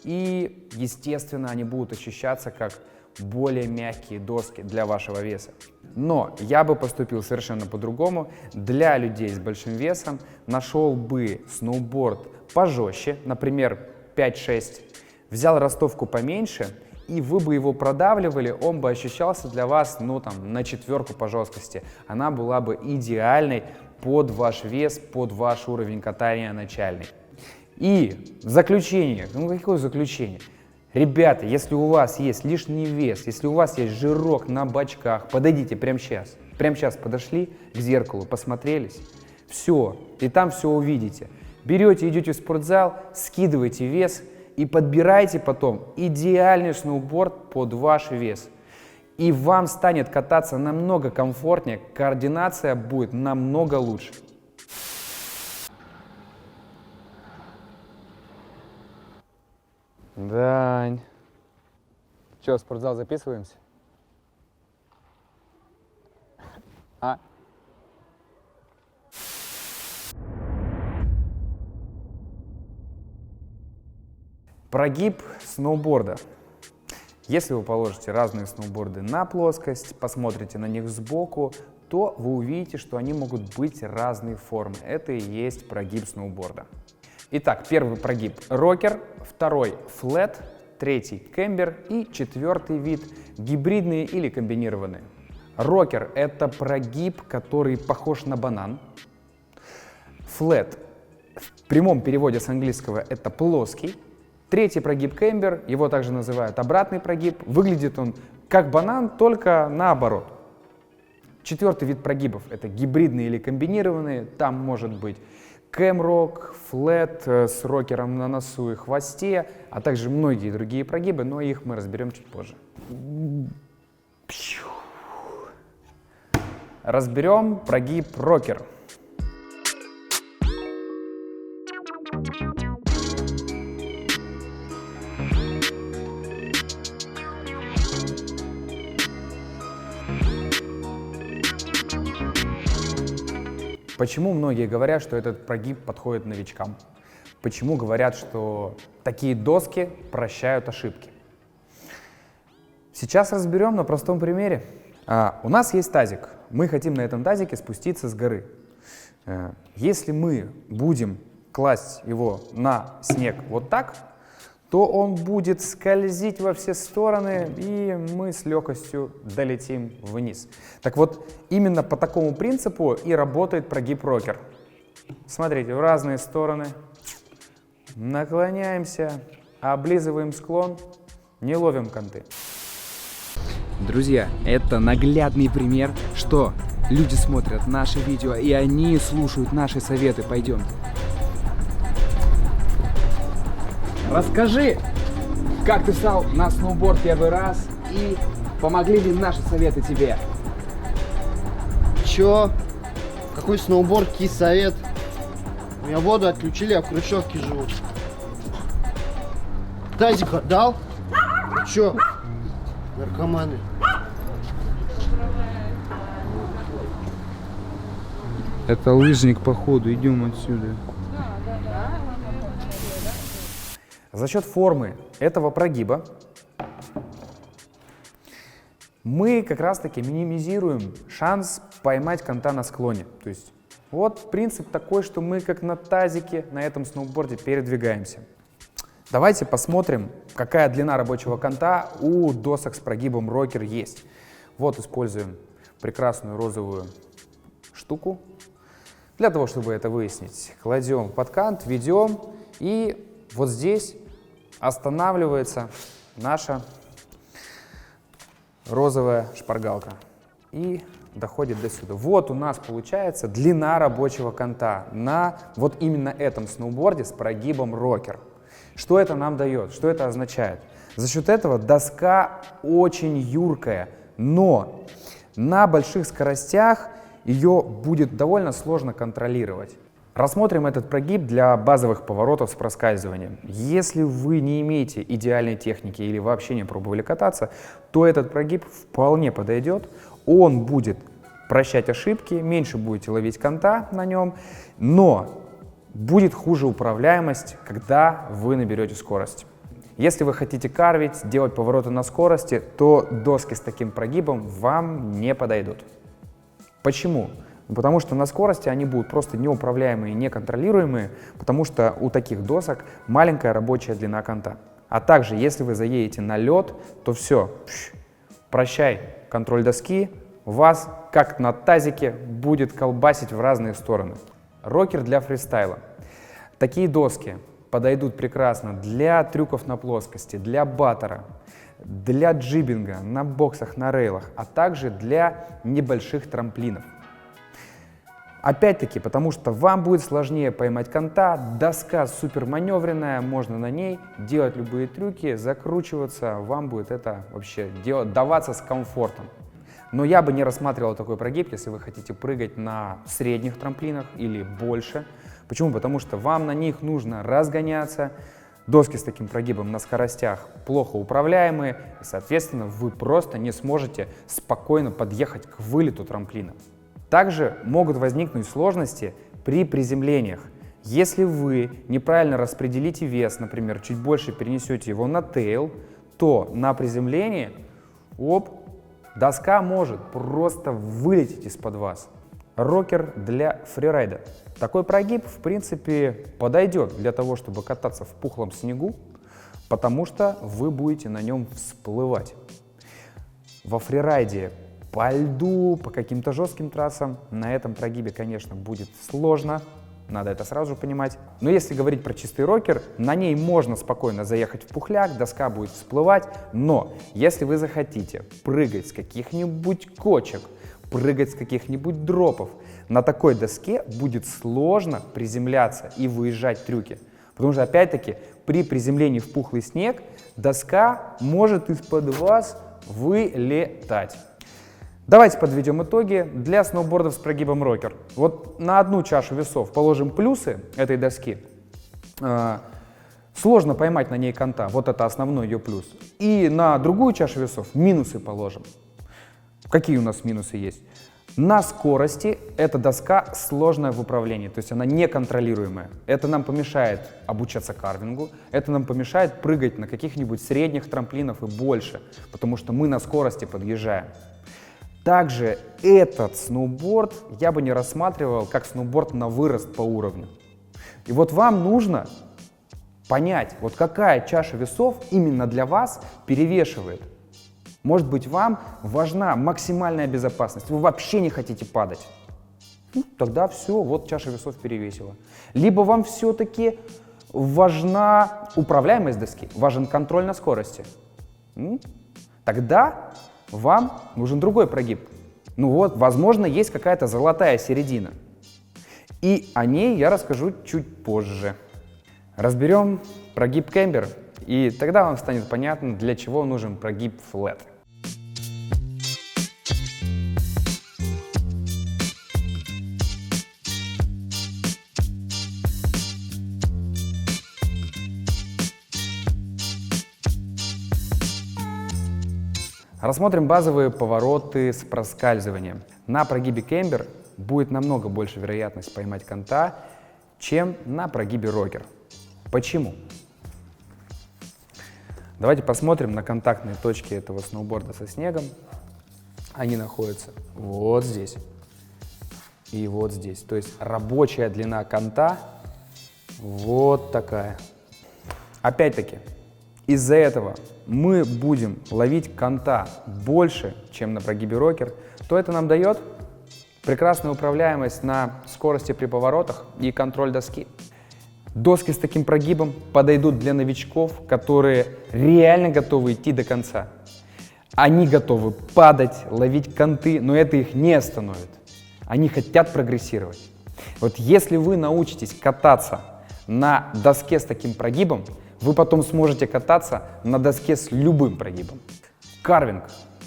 и, естественно, они будут ощущаться как более мягкие доски для вашего веса. Но я бы поступил совершенно по-другому. Для людей с большим весом нашел бы сноуборд пожестче, например, 5-6, взял ростовку поменьше, и вы бы его продавливали, он бы ощущался для вас, ну, там, на 4 по жесткости. Она была бы идеальной под ваш вес, под ваш уровень катания начальный. И в заключение, ну какое заключение? Ребята, если у вас есть лишний вес, если у вас есть жирок на бочках, подойдите прямо сейчас. Прямо сейчас подошли к зеркалу, посмотрелись, все, и там все увидите. Берете, идете в спортзал, скидываете вес и подбирайте потом идеальный сноуборд под ваш вес. И вам станет кататься намного комфортнее, координация будет намного лучше. Дань. Че, в спортзал записываемся? А? Прогиб сноуборда. Если вы положите разные сноуборды на плоскость, посмотрите на них сбоку, то вы увидите, что они могут быть разной формы. Это и есть прогиб сноуборда. Итак, первый прогиб — рокер, второй — флэт, третий — кэмбер и четвертый вид — гибридные или комбинированные. Рокер — это прогиб, который похож на банан. Флэт в прямом переводе с английского — это плоский. Третий прогиб — кэмбер, его также называют обратный прогиб. Выглядит он как банан, только наоборот. Четвертый вид прогибов — это гибридные или комбинированные. Там может быть кэм-рок, флэт с рокером на носу и хвосте, а также многие другие прогибы, но их мы разберем чуть позже. Разберем прогиб рокер. Почему многие говорят, что этот прогиб подходит новичкам? Почему говорят, что такие доски прощают ошибки? Сейчас разберем на простом примере. У нас есть тазик. Мы хотим на этом тазике спуститься с горы. Если мы будем класть его на снег вот так, то он будет скользить во все стороны, и мы с легкостью долетим вниз. Так вот, именно по такому принципу и работает прогиб рокер. Смотрите, в разные стороны. Наклоняемся, облизываем склон, не ловим канты. Друзья, это наглядный пример, что люди смотрят наши видео, и они слушают наши советы. Пойдем. Расскажи, как ты встал на сноуборд первый раз и помогли ли наши советы тебе? Чё? Какой сноуборд, какие совет? У меня воду отключили, я в хрущевке живу. Тазик отдал? Ты чё? Наркоманы. Это лыжник, походу, идем отсюда. За счет формы этого прогиба мы как раз-таки минимизируем шанс поймать канта на склоне. То есть вот принцип такой, что мы как на тазике на этом сноуборде передвигаемся. Давайте посмотрим, какая длина рабочего канта у досок с прогибом рокер есть. Вот используем прекрасную розовую штуку. Для того, чтобы это выяснить, кладем под кант, ведем, и вот здесь останавливается наша розовая шпаргалка и доходит до сюда. Вот у нас получается длина рабочего канта на вот именно этом сноуборде с прогибом рокер. Что это нам дает? Что это означает? За счет этого доска очень юркая, но на больших скоростях ее будет довольно сложно контролировать. Рассмотрим этот прогиб для базовых поворотов с проскальзыванием. Если вы не имеете идеальной техники или вообще не пробовали кататься, то этот прогиб вполне подойдет. Он будет прощать ошибки, меньше будете ловить канта на нем, но будет хуже управляемость, когда вы наберете скорость. Если вы хотите карвить, делать повороты на скорости, то доски с таким прогибом вам не подойдут. Почему? Потому что на скорости они будут просто неуправляемые, неконтролируемые, потому что у таких досок маленькая рабочая длина канта. А также, если вы заедете на лед, то все, прощай контроль доски, вас, как на тазике, будет колбасить в разные стороны. Рокер для фристайла. Такие доски подойдут прекрасно для трюков на плоскости, для баттера, для джибинга, на боксах, на рейлах, а также для небольших трамплинов. Опять-таки, потому что вам будет сложнее поймать канта, доска супер маневренная, можно на ней делать любые трюки, закручиваться, вам будет это вообще даваться с комфортом. Но я бы не рассматривал такой прогиб, если вы хотите прыгать на средних трамплинах или больше. Почему? Потому что вам на них нужно разгоняться. Доски с таким прогибом на скоростях плохо управляемые, и, соответственно, вы просто не сможете спокойно подъехать к вылету трамплина. Также могут возникнуть сложности при приземлениях. Если вы неправильно распределите вес, например, чуть больше перенесете его на тейл, то на приземлении, доска может просто вылететь из-под вас. Рокер для фрирайда. Такой прогиб, в принципе, подойдет для того, чтобы кататься в пухлом снегу, потому что вы будете на нем всплывать. Во фрирайде по льду, по каким-то жестким трассам на этом прогибе, конечно, будет сложно, надо это сразу понимать. Но если говорить про чистый рокер, на ней можно спокойно заехать в пухляк, доска будет всплывать, но если вы захотите прыгать с каких-нибудь кочек, прыгать с каких-нибудь дропов, на такой доске будет сложно приземляться и выезжать трюки. Потому что, опять-таки, при приземлении в пухлый снег доска может из-под вас вылетать. Давайте подведем итоги для сноубордов с прогибом рокер. Вот на одну чашу весов положим плюсы этой доски. Сложно поймать на ней конта, вот это основной ее плюс. И на другую чашу весов минусы положим. Какие у нас минусы есть? На скорости эта доска сложная в управлении, то есть она неконтролируемая. Это нам помешает обучаться карвингу, это нам помешает прыгать на каких-нибудь средних трамплинах и больше, потому что мы на скорости подъезжаем. Также этот сноуборд я бы не рассматривал как сноуборд на вырост по уровню. И вот вам нужно понять, вот какая чаша весов именно для вас перевешивает. Может быть, вам важна максимальная безопасность, вы вообще не хотите падать. Тогда все, вот чаша весов перевесила. Либо вам все-таки важна управляемость доски, важен контроль на скорости. Тогда вам нужен другой прогиб. Ну вот, возможно, есть какая-то золотая середина. И о ней я расскажу чуть позже. Разберем прогиб кэмбер, и тогда вам станет понятно, для чего нужен прогиб флэт. Рассмотрим базовые повороты с проскальзыванием. На прогибе кэмбер будет намного больше вероятность поймать конта, чем на прогибе рокер. Почему? Давайте посмотрим на контактные точки этого сноуборда со снегом. Они находятся вот здесь и вот здесь. То есть рабочая длина конта вот такая. Опять-таки, из-за этого мы будем ловить конта больше, чем на прогибе рокер, то это нам дает прекрасную управляемость на скорости при поворотах и контроль доски. Доски с таким прогибом подойдут для новичков, которые реально готовы идти до конца. Они готовы падать, ловить конты, но это их не остановит. Они хотят прогрессировать. Вот если вы научитесь кататься на доске с таким прогибом, вы потом сможете кататься на доске с любым прогибом. Карвинг.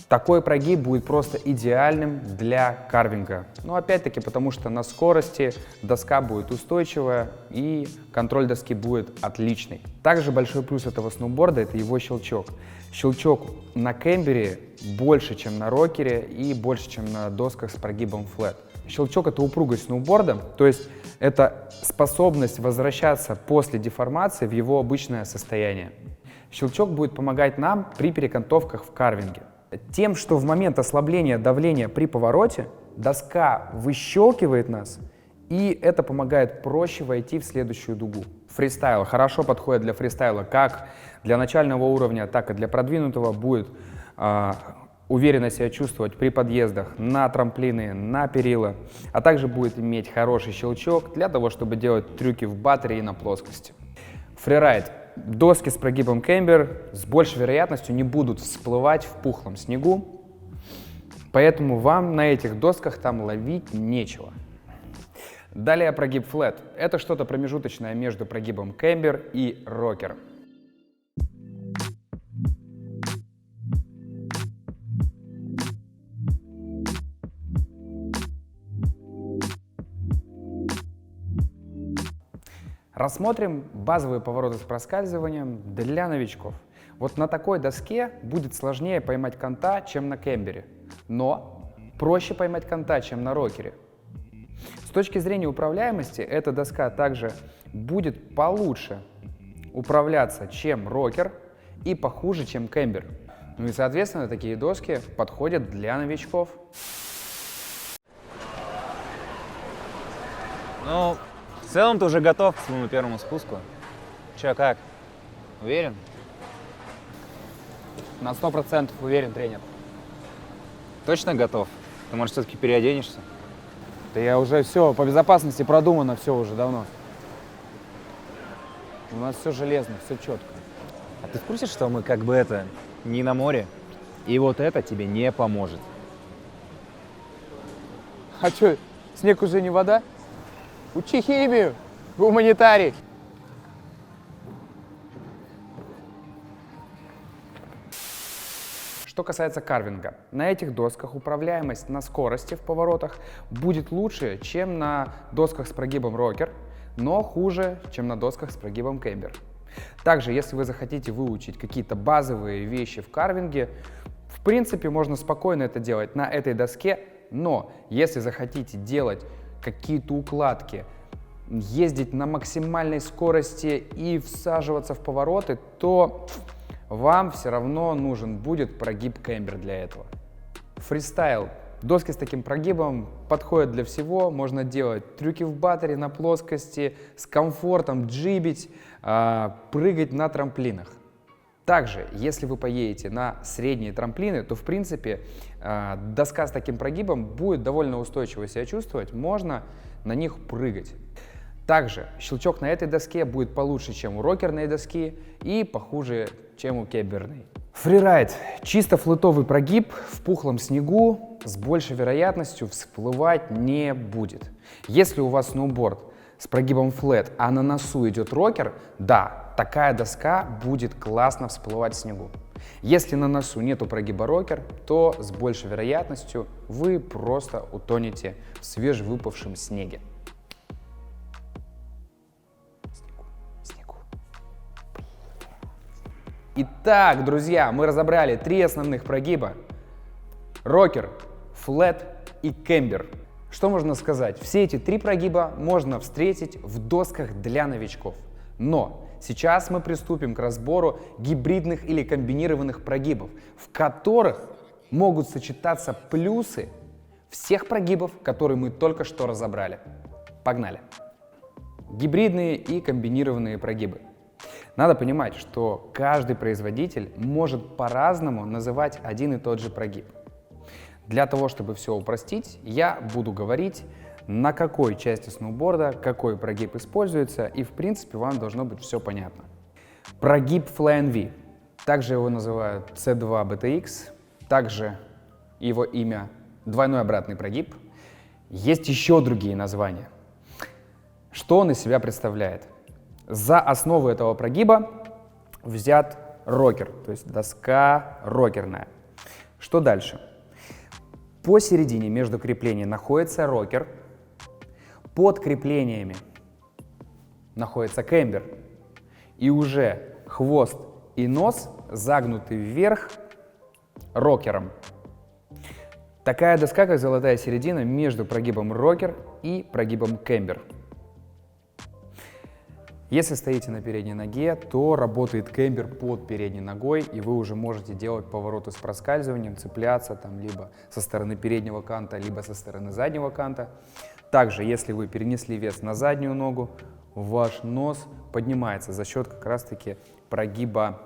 Такой прогиб будет просто идеальным для карвинга. Но опять-таки, потому что на скорости доска будет устойчивая и контроль доски будет отличный. Также большой плюс этого сноуборда — это его щелчок. Щелчок на кэмбере больше, чем на рокере и больше, чем на досках с прогибом флэт. Щелчок — это упругость сноуборда, то есть это способность возвращаться после деформации в его обычное состояние. Щелчок будет помогать нам при перекантовках в карвинге. Тем, что в момент ослабления давления при повороте доска выщелкивает нас, и это помогает проще войти в следующую дугу. Фристайл хорошо подходит для фристайла как для начального уровня, так и для продвинутого. Будет уверенно себя чувствовать при подъездах на трамплины, на перила, а также будет иметь хороший щелчок для того, чтобы делать трюки в баттере и на плоскости. Фрирайд. Доски с прогибом кэмбер с большей вероятностью не будут всплывать в пухлом снегу, поэтому вам на этих досках там ловить нечего. Далее прогиб флэт. Это что-то промежуточное между прогибом кэмбер и рокер. Рассмотрим базовые повороты с проскальзыванием для новичков. Вот на такой доске будет сложнее поймать конта, чем на кэмбере, но проще поймать конта, чем на рокере. С точки зрения управляемости, эта доска также будет получше управляться, чем рокер, и похуже, чем кембер. Ну и, соответственно, такие доски подходят для новичков. Ну, в целом ты уже готов к своему первому спуску. Че, как? Уверен? На 100% уверен, тренер. Точно готов? Ты, может, все-таки переоденешься? Да я уже все, по безопасности продумано все уже давно. У нас все железно, все четко. А ты в курсе, что мы как бы это, не на море? И вот это тебе не поможет. А что, снег уже не вода? Учи химию, гуманитарий. Что касается карвинга, на этих досках управляемость на скорости в поворотах будет лучше, чем на досках с прогибом рокер, но хуже, чем на досках с прогибом кембер. Также, если вы захотите выучить какие-то базовые вещи в карвинге, в принципе, можно спокойно это делать на этой доске, но если захотите делать какие-то укладки, ездить на максимальной скорости и всаживаться в повороты, то вам все равно нужен будет прогиб кембер для этого. Фристайл. Доски с таким прогибом подходят для всего. Можно делать трюки в баттере на плоскости, с комфортом джибить, прыгать на трамплинах. Также, если вы поедете на средние трамплины, то в принципе доска с таким прогибом будет довольно устойчиво себя чувствовать. Можно на них прыгать. Также щелчок на этой доске будет получше, чем у рокерной доски, и похуже, чем у кемберной. Фрирайд. Чисто флетовый прогиб в пухлом снегу с большей вероятностью всплывать не будет. Если у вас сноуборд с прогибом флет, а на носу идет рокер, да, такая доска будет классно всплывать в снегу. Если на носу нету прогиба рокер, то с большей вероятностью вы просто утонете в свежевыпавшем снеге. Итак, друзья, мы разобрали 3 основных прогиба: рокер, флет и кембер. Что можно сказать? Все эти 3 прогиба можно встретить в досках для новичков. Но сейчас мы приступим к разбору гибридных или комбинированных прогибов, в которых могут сочетаться плюсы всех прогибов, которые мы только что разобрали. Погнали! Гибридные и комбинированные прогибы. Надо понимать, что каждый производитель может по-разному называть один и тот же прогиб. Для того, чтобы все упростить, я буду говорить, на какой части сноуборда какой прогиб используется, и в принципе вам должно быть все понятно. Прогиб Fly&V, также его называют C2BTX, также его имя двойной обратный прогиб. Есть еще другие названия. Что он из себя представляет? За основу этого прогиба взят рокер, то есть доска рокерная. Что дальше? Посередине между креплений находится рокер, под креплениями находится кембер, и уже хвост и нос загнуты вверх рокером. Такая доска, как золотая середина, между прогибом рокер и прогибом кембер. Если стоите на передней ноге, то работает кембер под передней ногой, и вы уже можете делать повороты с проскальзыванием, цепляться там либо со стороны переднего канта, либо со стороны заднего канта. Также, если вы перенесли вес на заднюю ногу, ваш нос поднимается за счет как раз-таки прогиба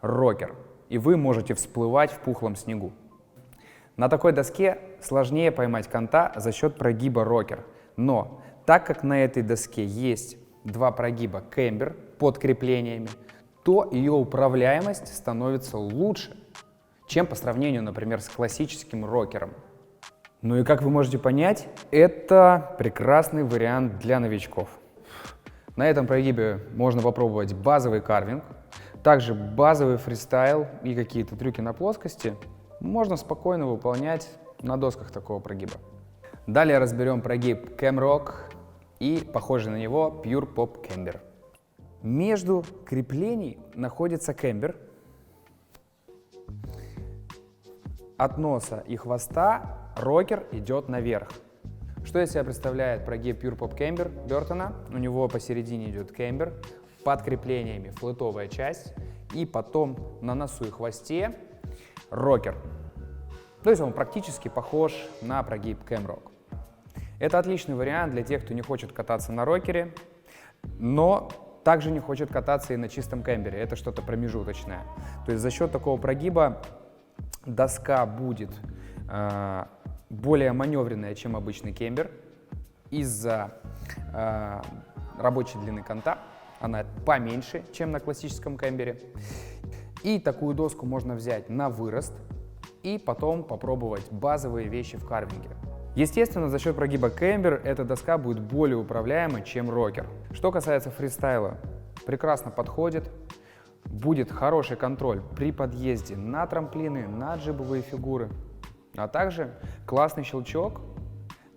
рокер, и вы можете всплывать в пухлом снегу. На такой доске сложнее поймать канта за счет прогиба рокер, но так как на этой доске есть 2 прогиба кембер под креплениями, то ее управляемость становится лучше, чем по сравнению, например, с классическим рокером. Ну и как вы можете понять, это прекрасный вариант для новичков. На этом прогибе можно попробовать базовый карвинг, также базовый фристайл и какие-то трюки на плоскости можно спокойно выполнять на досках такого прогиба. Далее разберем прогиб Camrock и похожий на него Pure Pop Camber. Между креплений находится кембер. От носа и хвоста рокер идет наверх. Что из себя представляет прогиб Pure Pop Camber Бертона? У него посередине идет кембер, под креплениями флетовая часть, и потом на носу и хвосте рокер. То есть он практически похож на прогиб Camrock. Это отличный вариант для тех, кто не хочет кататься на рокере, но также не хочет кататься и на чистом кембере. Это что-то промежуточное. То есть за счет такого прогиба доска будет более маневренная, чем обычный кембер. Из-за рабочей длины конта она поменьше, чем на классическом кембере. И такую доску можно взять на вырост и потом попробовать базовые вещи в карвинге. Естественно, за счет прогиба кембер эта доска будет более управляемой, чем рокер. Что касается фристайла, прекрасно подходит. Будет хороший контроль при подъезде на трамплины, на джибовые фигуры, а также классный щелчок.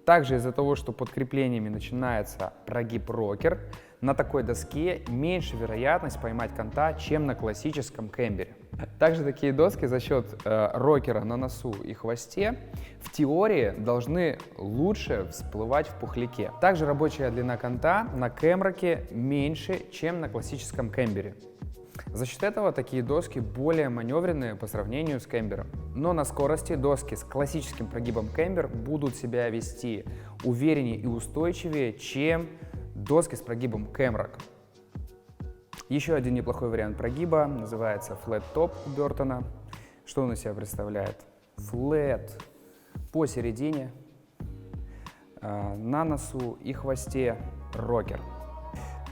Также из-за того, что под креплениями начинается прогиб рокер, на такой доске меньше вероятность поймать конта, чем на классическом кембере. Также такие доски за счет рокера на носу и хвосте в теории должны лучше всплывать в пухляке. Также рабочая длина конта на кемроке меньше, чем на классическом кембере. За счет этого такие доски более маневренные по сравнению с кембером. Но на скорости доски с классическим прогибом кембер будут себя вести увереннее и устойчивее, чем доски с прогибом Camrock. Еще один неплохой вариант прогиба называется Flat Top у Бертона. Что он из себя представляет? Flat посередине, на носу и хвосте рокер.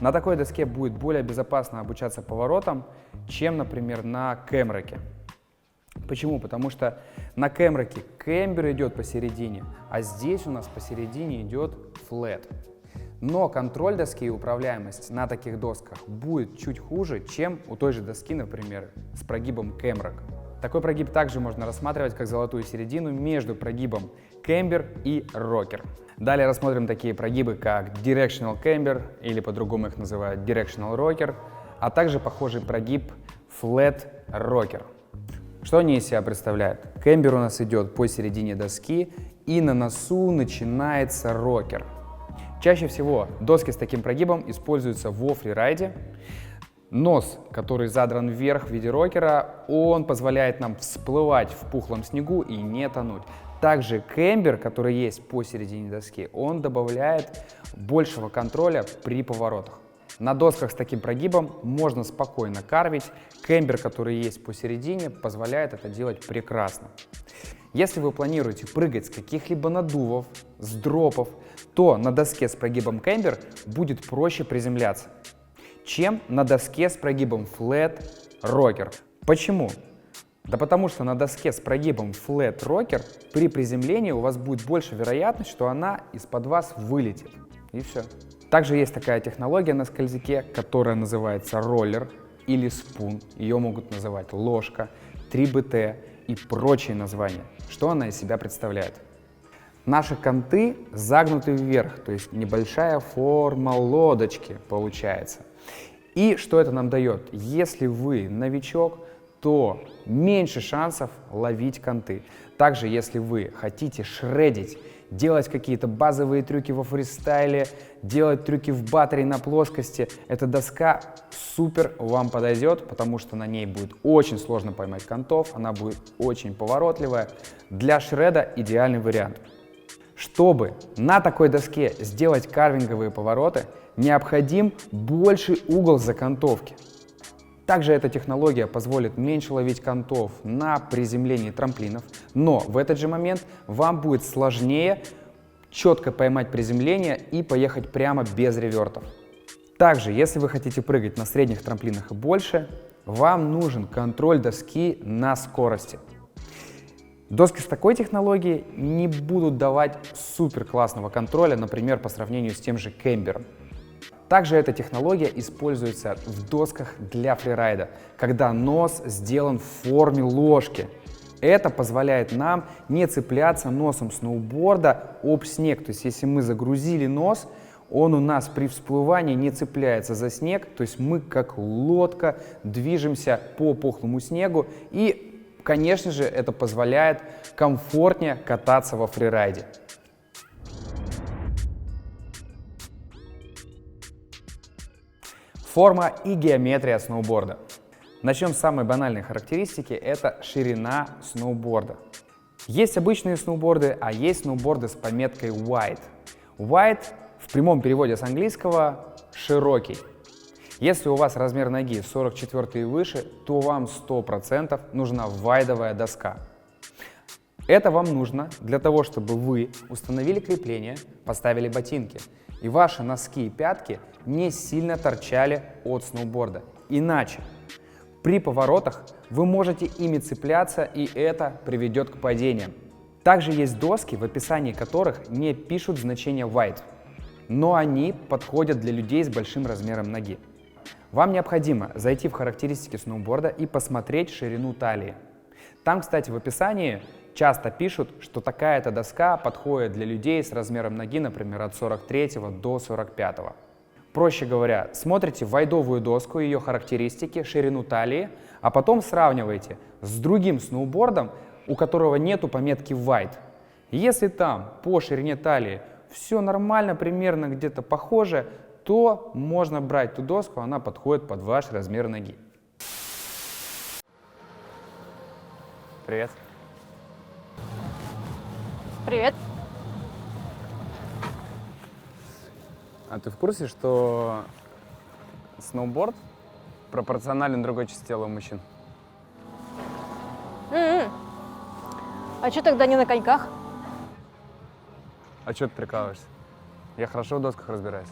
На такой доске будет более безопасно обучаться поворотам, чем, например, на Camrock. Почему? Потому что на Camrock кембер идет посередине, а здесь у нас посередине идет флэт. Но контроль доски и управляемость на таких досках будет чуть хуже, чем у той же доски, например, с прогибом Camrock. Такой прогиб также можно рассматривать как золотую середину между прогибом кембер и рокер. Далее рассмотрим такие прогибы, как Directional Camber, или по-другому их называют Directional Rocker, а также похожий прогиб Flat Rocker. Что они из себя представляют? Кембер у нас идет посередине доски, и на носу начинается рокер. Чаще всего доски с таким прогибом используются во фрирайде. Нос, который задран вверх в виде рокера, он позволяет нам всплывать в пухлом снегу и не тонуть. Также кембер, который есть посередине доски, он добавляет большего контроля при поворотах. На досках с таким прогибом можно спокойно карвить. Кембер, который есть посередине, позволяет это делать прекрасно. Если вы планируете прыгать с каких-либо надувов, с дропов, то на доске с прогибом кембер будет проще приземляться, чем на доске с прогибом Flat Rocker. Почему? Да потому что на доске с прогибом Flat Rocker при приземлении у вас будет больше вероятность, что она из-под вас вылетит. И все. Также есть такая технология на скользяке, которая называется роллер или спун. Ее могут называть ложка, 3BT и прочие названия. Что она из себя представляет? Наши конты загнуты вверх, то есть небольшая форма лодочки получается. И что это нам дает? Если вы новичок, то меньше шансов ловить конты. Также, если вы хотите шредить, делать какие-то базовые трюки во фристайле, делать трюки в баттере на плоскости, эта доска супер вам подойдет, потому что на ней будет очень сложно поймать контов, она будет очень поворотливая. Для шреда идеальный вариант. Чтобы на такой доске сделать карвинговые повороты, необходим больший угол закантовки. Также эта технология позволит меньше ловить контов на приземлении трамплинов, но в этот же момент вам будет сложнее четко поймать приземление и поехать прямо без ревертов. Также, если вы хотите прыгать на средних трамплинах и больше, вам нужен контроль доски на скорости. Доски с такой технологией не будут давать супер классного контроля, например, по сравнению с тем же кембером. Также эта технология используется в досках для фрирайда, когда нос сделан в форме ложки. Это позволяет нам не цепляться носом сноуборда об снег. То есть если мы загрузили нос, он у нас при всплывании не цепляется за снег. То есть мы как лодка движемся по пухлому снегу. И, конечно же, это позволяет комфортнее кататься во фрирайде. Форма и геометрия сноуборда. Начнем с самой банальной характеристики, это ширина сноуборда. Есть обычные сноуборды, а есть сноуборды с пометкой wide. Wide в прямом переводе с английского широкий. Если у вас размер ноги 44 и выше, то вам 100% нужна вайдовая доска. Это вам нужно для того, чтобы вы установили крепление, поставили ботинки, и ваши носки и пятки не сильно торчали от сноуборда. Иначе при поворотах вы можете ими цепляться, и это приведет к падениям. Также есть доски, в описании которых не пишут значение wide, но они подходят для людей с большим размером ноги. Вам необходимо зайти в характеристики сноуборда и посмотреть ширину талии. Там, кстати, в описании часто пишут, что такая-то доска подходит для людей с размером ноги, например, от 43 до 45. Проще говоря, смотрите вайдовую доску, ее характеристики, ширину талии, а потом сравниваете с другим сноубордом, у которого нету пометки wide. Если там по ширине талии все нормально, примерно где-то похоже, то можно брать ту доску, она подходит под ваш размер ноги. Привет. Привет. А ты в курсе, что сноуборд пропорционален другой части тела у мужчин? А что тогда не на коньках? А что ты прикалываешься? Я хорошо в досках разбираюсь.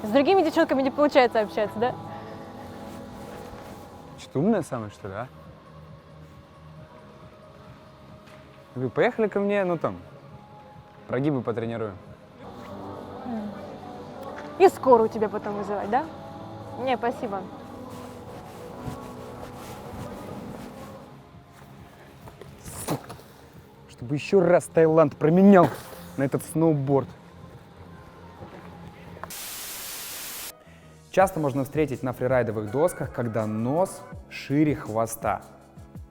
С другими девчонками не получается общаться, да? Что, умная самая, что ли, а? Говорю, поехали ко мне, ну там, прогибы потренируем. И скорую тебя потом вызывать, да? Не, спасибо. Чтобы еще раз Таиланд променял на этот сноуборд. Часто можно встретить на фрирайдовых досках, когда нос шире хвоста.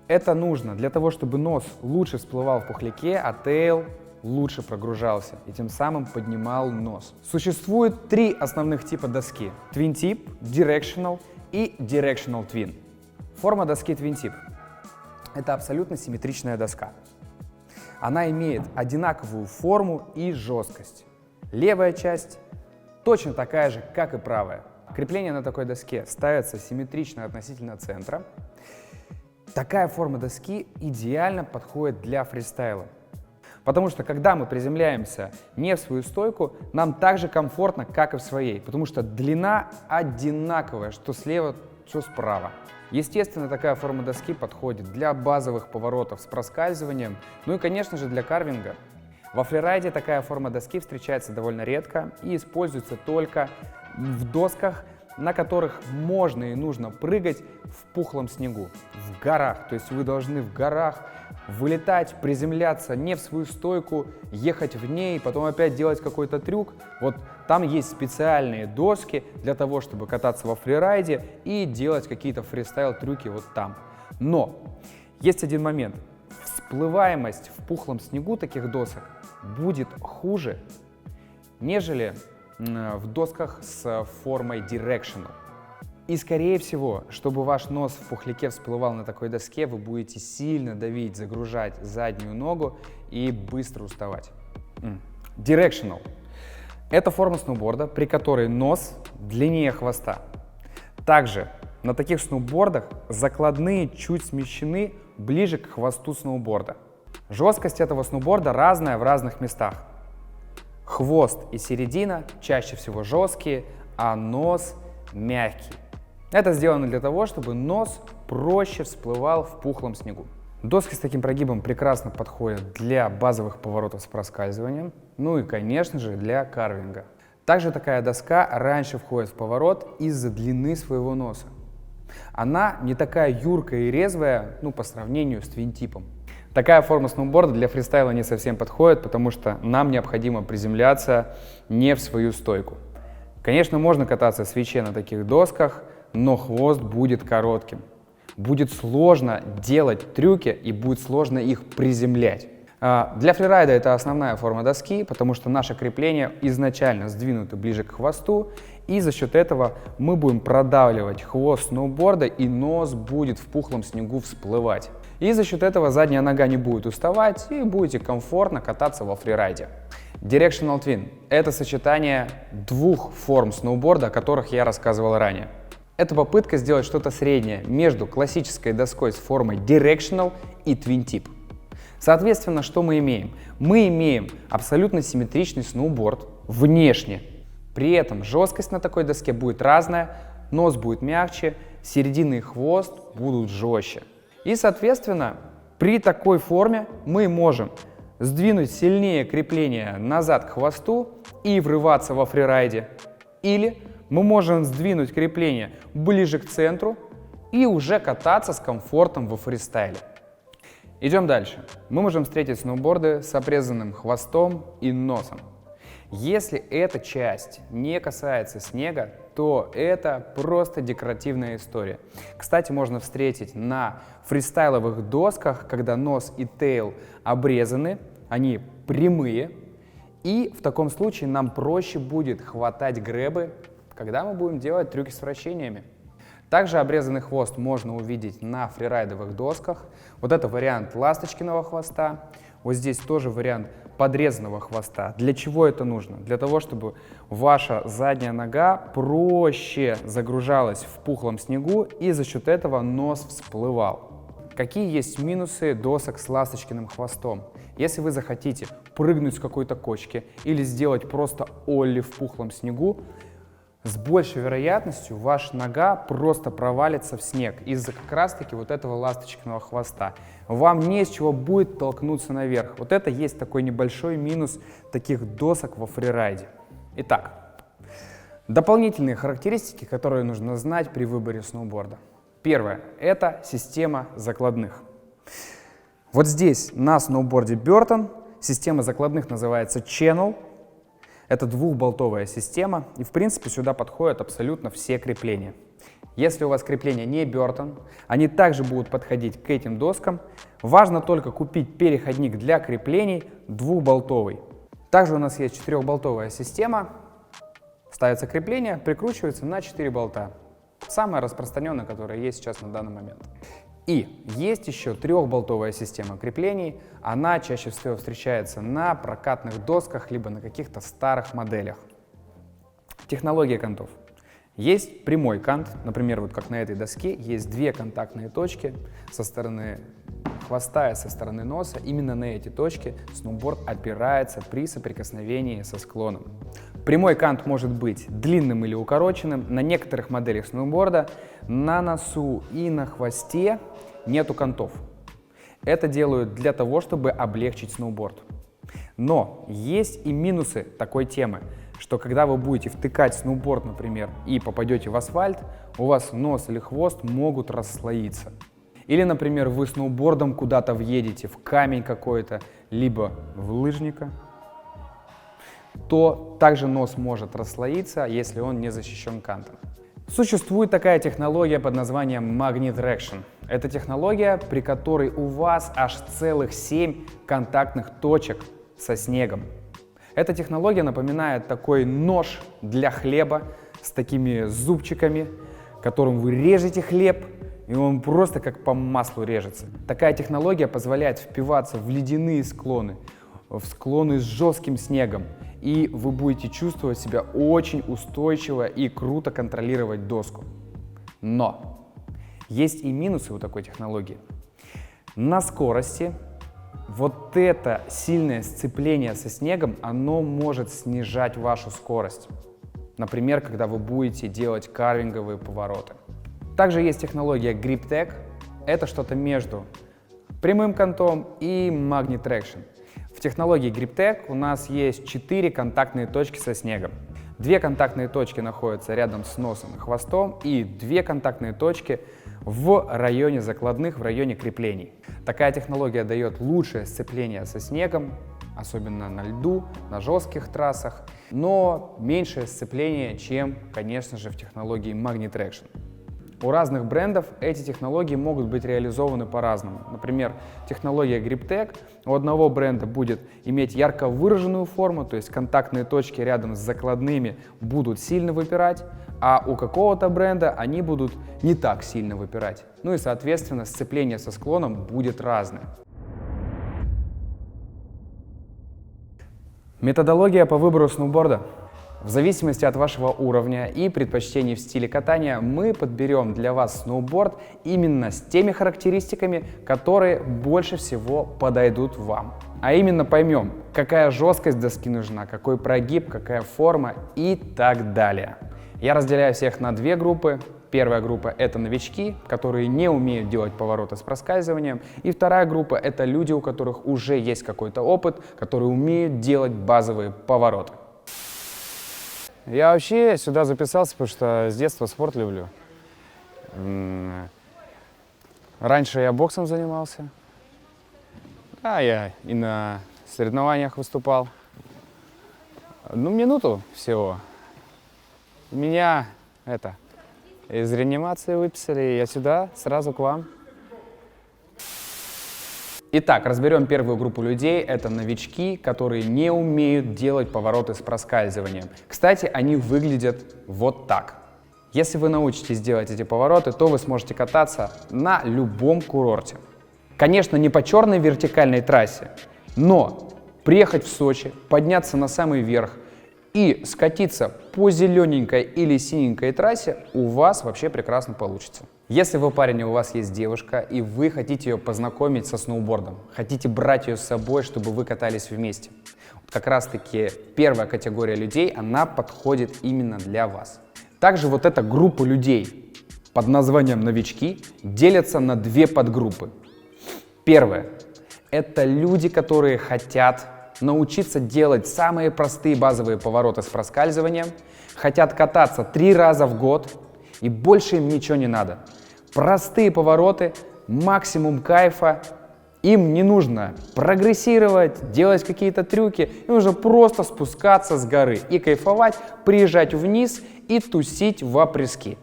Это нужно для того, чтобы нос лучше всплывал в пухляке, а тейл лучше прогружался и тем самым поднимал нос. Существует три основных типа доски: Twin Tip, Directional и Directional Twin. Форма доски Twin Tip — это абсолютно симметричная доска. Она имеет одинаковую форму и жесткость. Левая часть точно такая же, как и правая. Крепление на такой доске ставится симметрично относительно центра. Такая форма доски идеально подходит для фристайла. Потому что когда мы приземляемся не в свою стойку, нам так же комфортно, как и в своей. Потому что длина одинаковая, что слева, что справа. Естественно, такая форма доски подходит для базовых поворотов с проскальзыванием, ну и, конечно же, для карвинга. Во фрирайде такая форма доски встречается довольно редко и используется только в досках, на которых можно и нужно прыгать в пухлом снегу, в горах. То есть вы должны в горах вылетать, приземляться не в свою стойку, ехать в ней, потом опять делать какой-то трюк. Вот там есть специальные доски для того, чтобы кататься во фрирайде и делать какие-то фристайл-трюки вот там. Но есть один момент. Всплываемость в пухлом снегу таких досок будет хуже, нежели в досках с формой Directional. И скорее всего, чтобы ваш нос в пухляке всплывал на такой доске, вы будете сильно давить, загружать заднюю ногу и быстро уставать. Directional — это форма сноуборда, при которой нос длиннее хвоста. Также на таких сноубордах закладные чуть смещены ближе к хвосту сноуборда. Жесткость этого сноуборда разная в разных местах. Хвост и середина чаще всего жесткие, а нос мягкий. Это сделано для того, чтобы нос проще всплывал в пухлом снегу. Доски с таким прогибом прекрасно подходят для базовых поворотов с проскальзыванием, ну и, конечно же, для карвинга. Также такая доска раньше входит в поворот из-за длины своего носа. Она не такая юркая и резвая, по сравнению с твин-типом. Такая форма сноуборда для фристайла не совсем подходит, потому что нам необходимо приземляться не в свою стойку. Конечно, можно кататься в свитче на таких досках, но хвост будет коротким. Будет сложно делать трюки и будет сложно их приземлять. Для фрирайда это основная форма доски, потому что наши крепления изначально сдвинуты ближе к хвосту, и за счет этого мы будем продавливать хвост сноуборда, и нос будет в пухлом снегу всплывать. И за счет этого задняя нога не будет уставать, и будете комфортно кататься во фрирайде. Directional Twin – это сочетание двух форм сноуборда, о которых я рассказывал ранее. Это попытка сделать что-то среднее между классической доской с формой Directional и Twin Tip. Соответственно, что мы имеем? Мы имеем абсолютно симметричный сноуборд внешне. При этом жесткость на такой доске будет разная, нос будет мягче, середина и хвост будут жестче. И, соответственно, при такой форме мы можем сдвинуть сильнее крепление назад к хвосту и врываться во фрирайде. Или мы можем сдвинуть крепление ближе к центру и уже кататься с комфортом во фристайле. Идем дальше. Мы можем встретить сноуборды с обрезанным хвостом и носом. Если эта часть не касается снега, то это просто декоративная история. Кстати, можно встретить на фристайловых досках, когда нос и тейл обрезаны, они прямые, и в таком случае нам проще будет хватать грэбы, когда мы будем делать трюки с вращениями. Также обрезанный хвост можно увидеть на фрирайдовых досках. Вот это вариант ласточкиного хвоста. Вот здесь тоже вариант подрезанного хвоста. Для чего это нужно? Для того, чтобы ваша задняя нога проще загружалась в пухлом снегу, и за счет этого нос всплывал. Какие есть минусы досок с ласточкиным хвостом? Если вы захотите прыгнуть с какой-то кочки или сделать просто олли в пухлом снегу, с большей вероятностью ваша нога просто провалится в снег из-за как раз-таки вот этого ласточкиного хвоста. Вам не с чего будет толкнуться наверх. Вот это есть такой небольшой минус таких досок во фрирайде. Итак, дополнительные характеристики, которые нужно знать при выборе сноуборда. Первое – это система закладных. Вот здесь на сноуборде Burton система закладных называется Channel. Это двухболтовая система, и в принципе сюда подходят абсолютно все крепления. Если у вас крепления не Burton, они также будут подходить к этим доскам. Важно только купить переходник для креплений двухболтовый. Также у нас есть четырехболтовая система. Ставится крепление, прикручивается на 4 болта. Самая распространенная, которая есть сейчас на данный момент. И есть еще трехболтовая система креплений. Она чаще всего встречается на прокатных досках, либо на каких-то старых моделях. Технология кантов. Есть прямой кант, например, вот как на этой доске, есть две контактные точки со стороны хвоста и со стороны носа. Именно на эти точки сноуборд опирается при соприкосновении со склоном. Прямой кант может быть длинным или укороченным. На некоторых моделях сноуборда на носу и на хвосте нету кантов. Это делают для того, чтобы облегчить сноуборд. Но есть и минусы такой темы, что когда вы будете втыкать сноуборд, например, и попадете в асфальт, у вас нос или хвост могут расслоиться. Или, например, вы сноубордом куда-то въедете, в камень какой-то, либо в лыжника, то также нос может расслоиться, если он не защищен кантом. Существует такая технология под названием Magnet Traction. Это технология, при которой у вас аж целых 7 контактных точек со снегом. Эта технология напоминает такой нож для хлеба с такими зубчиками, которым вы режете хлеб, и он просто как по маслу режется. Такая технология позволяет впиваться в ледяные склоны, в склоны с жестким снегом, и вы будете чувствовать себя очень устойчиво и круто контролировать доску. Но есть и минусы у такой технологии. На скорости вот это сильное сцепление со снегом, оно может снижать вашу скорость. Например, когда вы будете делать карвинговые повороты. Также есть технология Grip Tech. Это что-то между прямым кантом и Magnet Traction. В технологии Grip Tech у нас есть 4 контактные точки со снегом. 2 контактные точки находятся рядом с носом и хвостом, и 2 контактные точки в районе закладных, в районе креплений. Такая технология дает лучшее сцепление со снегом, особенно на льду, на жестких трассах, но меньшее сцепление, чем, конечно же, в технологии Magnet Traction. У разных брендов эти технологии могут быть реализованы по-разному. Например, технология GripTech у одного бренда будет иметь ярко выраженную форму, то есть контактные точки рядом с закладными будут сильно выпирать, а у какого-то бренда они будут не так сильно выпирать. Ну и, соответственно, сцепление со склоном будет разное. Методология по выбору сноуборда. В зависимости от вашего уровня и предпочтений в стиле катания мы подберем для вас сноуборд именно с теми характеристиками, которые больше всего подойдут вам. А именно поймем, какая жесткость доски нужна, какой прогиб, какая форма и так далее. Я разделяю всех на две группы. Первая группа — это новички, которые не умеют делать повороты с проскальзыванием. И вторая группа — это люди, у которых уже есть какой-то опыт, которые умеют делать базовые повороты. Я вообще сюда записался, потому что с детства спорт люблю. Раньше я боксом занимался. Да, я и на соревнованиях выступал. Ну, минуту всего. Меня из реанимации выписали, и я сюда, сразу к вам. Итак, разберем первую группу людей. Это новички, которые не умеют делать повороты с проскальзыванием. Кстати, они выглядят вот так. Если вы научитесь делать эти повороты, то вы сможете кататься на любом курорте. Конечно, не по черной вертикальной трассе, но приехать в Сочи, подняться на самый верх и скатиться по зелененькой или синенькой трассе у вас вообще прекрасно получится. Если вы парень, и у вас есть девушка, и вы хотите ее познакомить со сноубордом, хотите брать ее с собой, чтобы вы катались вместе, вот как раз-таки первая категория людей, она подходит именно для вас. Также вот эта группа людей под названием новички делятся на две подгруппы. Первое — это люди, которые хотят научиться делать самые простые базовые повороты с проскальзыванием, хотят кататься 3 раза в год, и больше им ничего не надо. Простые повороты, максимум кайфа. Им не нужно прогрессировать, делать какие-то трюки. Им нужно просто спускаться с горы и кайфовать, приезжать вниз и тусить в апрески.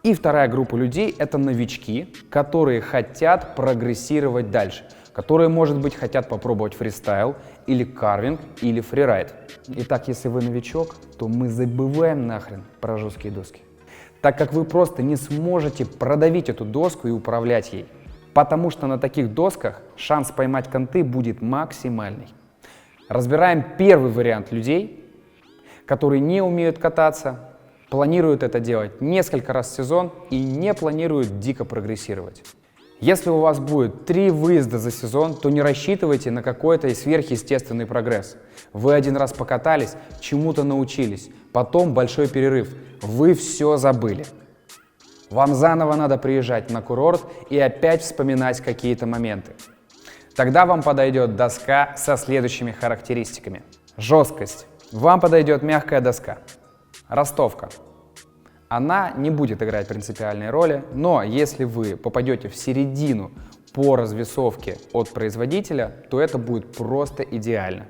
И вторая группа людей — это новички, которые хотят прогрессировать дальше, которые, может быть, хотят попробовать фристайл, или карвинг, или фрирайд. Итак, если вы новичок, то мы забываем нахрен про жесткие доски, так как вы просто не сможете продавить эту доску и управлять ей, потому что на таких досках шанс поймать конты будет максимальный. Разбираем первый вариант людей, которые не умеют кататься, планируют это делать несколько раз в сезон и не планируют дико прогрессировать. Если у вас будет 3 выезда за сезон, то не рассчитывайте на какой-то сверхъестественный прогресс. Вы один раз покатались, чему-то научились, потом большой перерыв, вы все забыли. Вам заново надо приезжать на курорт и опять вспоминать какие-то моменты. Тогда вам подойдет доска со следующими характеристиками. Жесткость. Вам подойдет мягкая доска. Ростовка. Она не будет играть принципиальной роли, но если вы попадете в середину по развесовке от производителя, то это будет просто идеально.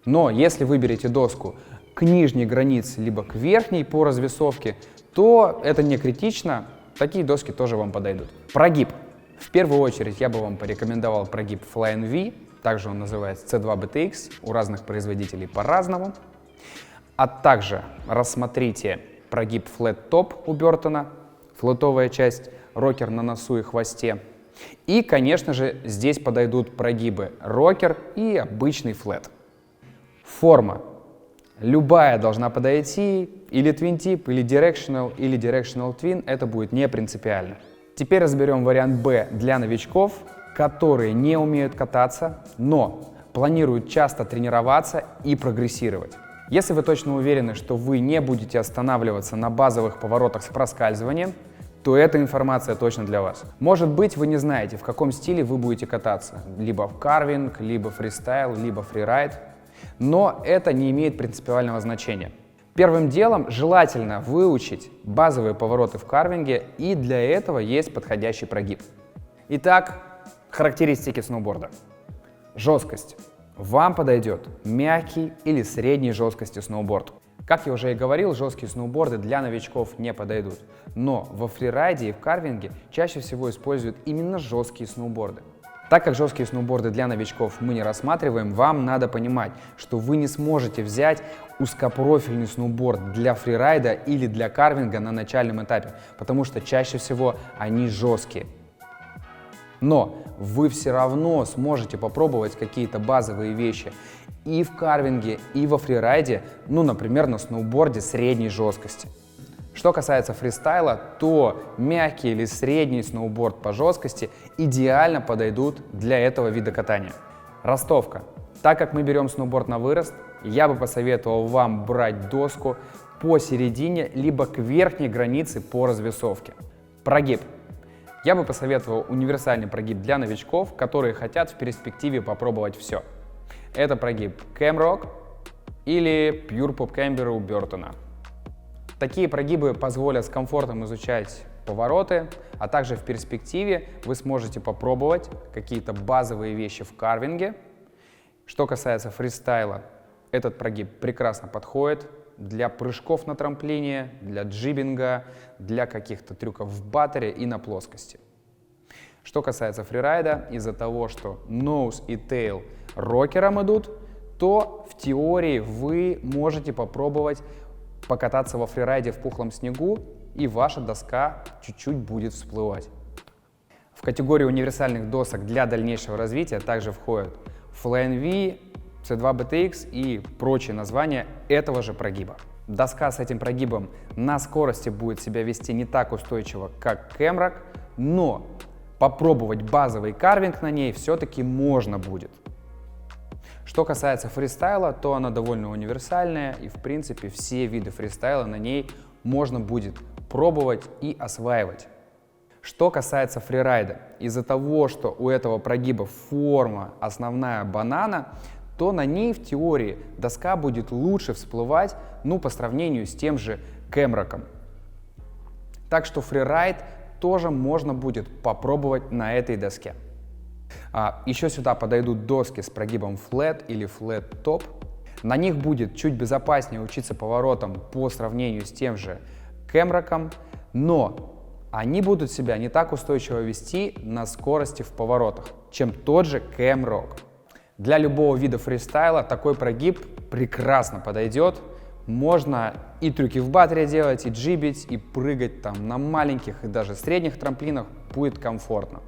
Но если выберете доску к нижней границе, либо к верхней по развесовке, то это не критично, такие доски тоже вам подойдут. Прогиб. В первую очередь я бы вам порекомендовал прогиб Fly NV, также он называется C2 BTX, у разных производителей по-разному. А также рассмотрите прогиб Flat Top у Бертона, флетовая часть, рокер на носу и хвосте. И, конечно же, здесь подойдут прогибы рокер и обычный флет. Форма. Любая должна подойти, или Twin Tip, или Directional Twin, это будет не принципиально. Теперь разберем вариант Б для новичков, которые не умеют кататься, но планируют часто тренироваться и прогрессировать. Если вы точно уверены, что вы не будете останавливаться на базовых поворотах с проскальзыванием, то эта информация точно для вас. Может быть, вы не знаете, в каком стиле вы будете кататься. Либо в карвинг, либо фристайл, либо фрирайд. Но это не имеет принципиального значения. Первым делом желательно выучить базовые повороты в карвинге, и для этого есть подходящий прогиб. Итак, характеристики сноуборда. Жесткость. Вам подойдет мягкий или средней жесткости сноуборд. Как я уже и говорил, жесткие сноуборды для новичков не подойдут. Но во фрирайде и в карвинге чаще всего используют именно жесткие сноуборды. Так как жесткие сноуборды для новичков мы не рассматриваем, вам надо понимать, что вы не сможете взять узкопрофильный сноуборд для фрирайда или для карвинга на начальном этапе, потому что чаще всего они жесткие. Но вы все равно сможете попробовать какие-то базовые вещи и в карвинге, и во фрирайде, ну, например, на сноуборде средней жесткости. Что касается фристайла, то мягкий или средний сноуборд по жесткости идеально подойдут для этого вида катания. Ростовка. Так как мы берем сноуборд на вырост, я бы посоветовал вам брать доску посередине, либо к верхней границе по развесовке. Прогиб. Я бы посоветовал универсальный прогиб для новичков, которые хотят в перспективе попробовать все. Это прогиб Camrock или Pure Pop Camber у Бертона. Такие прогибы позволят с комфортом изучать повороты, а также в перспективе вы сможете попробовать какие-то базовые вещи в карвинге. Что касается фристайла, этот прогиб прекрасно подходит для прыжков на трамплине, для джибинга, для каких-то трюков в баттере и на плоскости. Что касается фрирайда, из-за того, что nose и tail рокером идут, то в теории вы можете попробовать покататься во фрирайде в пухлом снегу, и ваша доска чуть-чуть будет всплывать. В категорию универсальных досок для дальнейшего развития также входят FlyNV, C2 BTX и прочие названия этого же прогиба. Доска с этим прогибом на скорости будет себя вести не так устойчиво, как Camrock, но попробовать базовый карвинг на ней все-таки можно будет. Что касается фристайла, то она довольно универсальная, и в принципе все виды фристайла на ней можно будет пробовать и осваивать. Что касается фрирайда, из-за того, что у этого прогиба форма основная банана, то на ней в теории доска будет лучше всплывать, ну, по сравнению с тем же Camrock'ом. Так что фрирайд тоже можно будет попробовать на этой доске. Еще сюда подойдут доски с прогибом flat или flat top. На них будет чуть безопаснее учиться поворотам по сравнению с тем же Camrock'ом, но они будут себя не так устойчиво вести на скорости в поворотах, чем тот же Camrock. Для любого вида фристайла такой прогиб прекрасно подойдет. Можно и трюки в баттере делать, и джибить, и прыгать там на маленьких и даже средних трамплинах будет комфортно.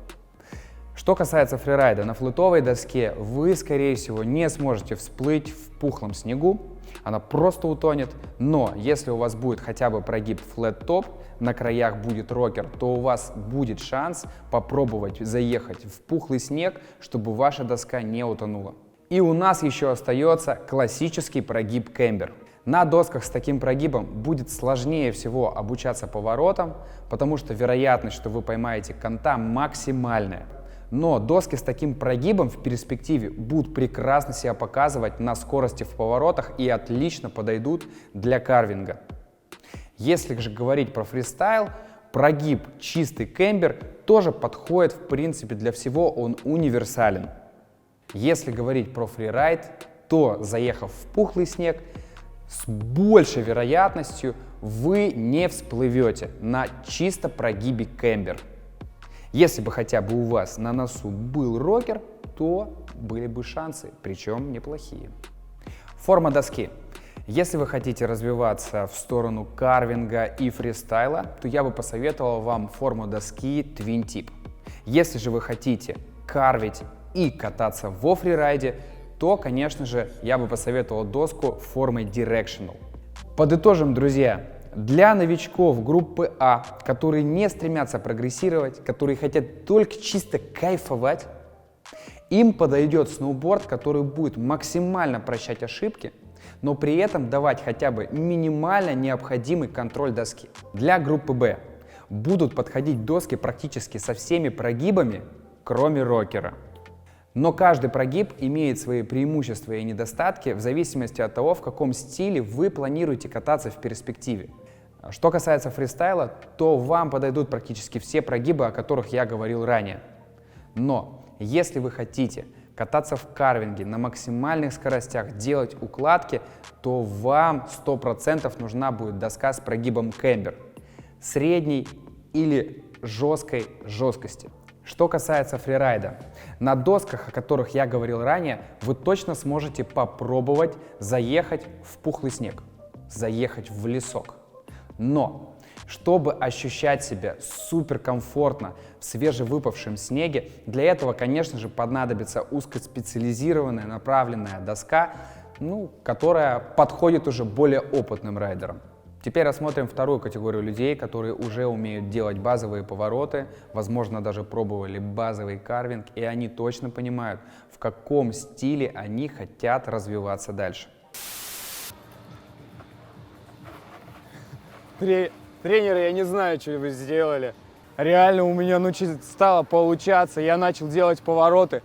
Что касается фрирайда, на флетовой доске вы, скорее всего, не сможете всплыть в пухлом снегу, она просто утонет, но если у вас будет хотя бы прогиб flat top, на краях будет рокер, то у вас будет шанс попробовать заехать в пухлый снег, чтобы ваша доска не утонула. И у нас еще остается классический прогиб Camber. На досках с таким прогибом будет сложнее всего обучаться поворотам, потому что вероятность, что вы поймаете конта, максимальная. Но доски с таким прогибом в перспективе будут прекрасно себя показывать на скорости в поворотах и отлично подойдут для карвинга. Если же говорить про фристайл, прогиб чистый Camber тоже подходит в принципе для всего, он универсален. Если говорить про фрирайд, то заехав в пухлый снег, с большей вероятностью вы не всплывете на чисто прогибе Camber. Если бы хотя бы у вас на носу был рокер, то были бы шансы, причем неплохие. Форма доски. Если вы хотите развиваться в сторону карвинга и фристайла, то я бы посоветовал вам форму доски Twin Tip. Если же вы хотите карвить и кататься во фрирайде, то, конечно же, я бы посоветовал доску формой Directional. Подытожим, друзья. Для новичков группы А, которые не стремятся прогрессировать, которые хотят только чисто кайфовать, им подойдет сноуборд, который будет максимально прощать ошибки, но при этом давать хотя бы минимально необходимый контроль доски. Для группы Б будут подходить доски практически со всеми прогибами, кроме рокера. Но каждый прогиб имеет свои преимущества и недостатки в зависимости от того, в каком стиле вы планируете кататься в перспективе. Что касается фристайла, то вам подойдут практически все прогибы, о которых я говорил ранее. Но если вы хотите кататься в карвинге на максимальных скоростях, делать укладки, то вам 100% нужна будет доска с прогибом кэмбер, средней или жесткой жесткости. Что касается фрирайда, на досках, о которых я говорил ранее, вы точно сможете попробовать заехать в пухлый снег, заехать в лесок. Но чтобы ощущать себя суперкомфортно в свежевыпавшем снеге, для этого, конечно же, понадобится узкоспециализированная направленная доска, которая подходит уже более опытным райдерам. Теперь рассмотрим вторую категорию людей, которые уже умеют делать базовые повороты, возможно, даже пробовали базовый карвинг, и они точно понимают, в каком стиле они хотят развиваться дальше. Тренер, я не знаю, что вы сделали. Реально у меня стало получаться, я начал делать повороты,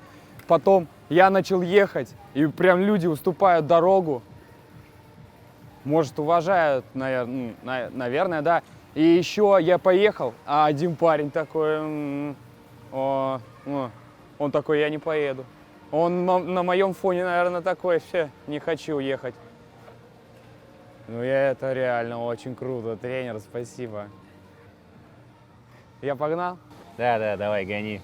потом я начал ехать, и прям люди уступают дорогу. Может, уважают, наверное, да. И еще я поехал, а один парень такой, он такой, я не поеду. Он на моем фоне, наверное, такой, все, не хочу ехать. Это реально очень круто, тренер, спасибо. Я погнал? Да, давай, гони.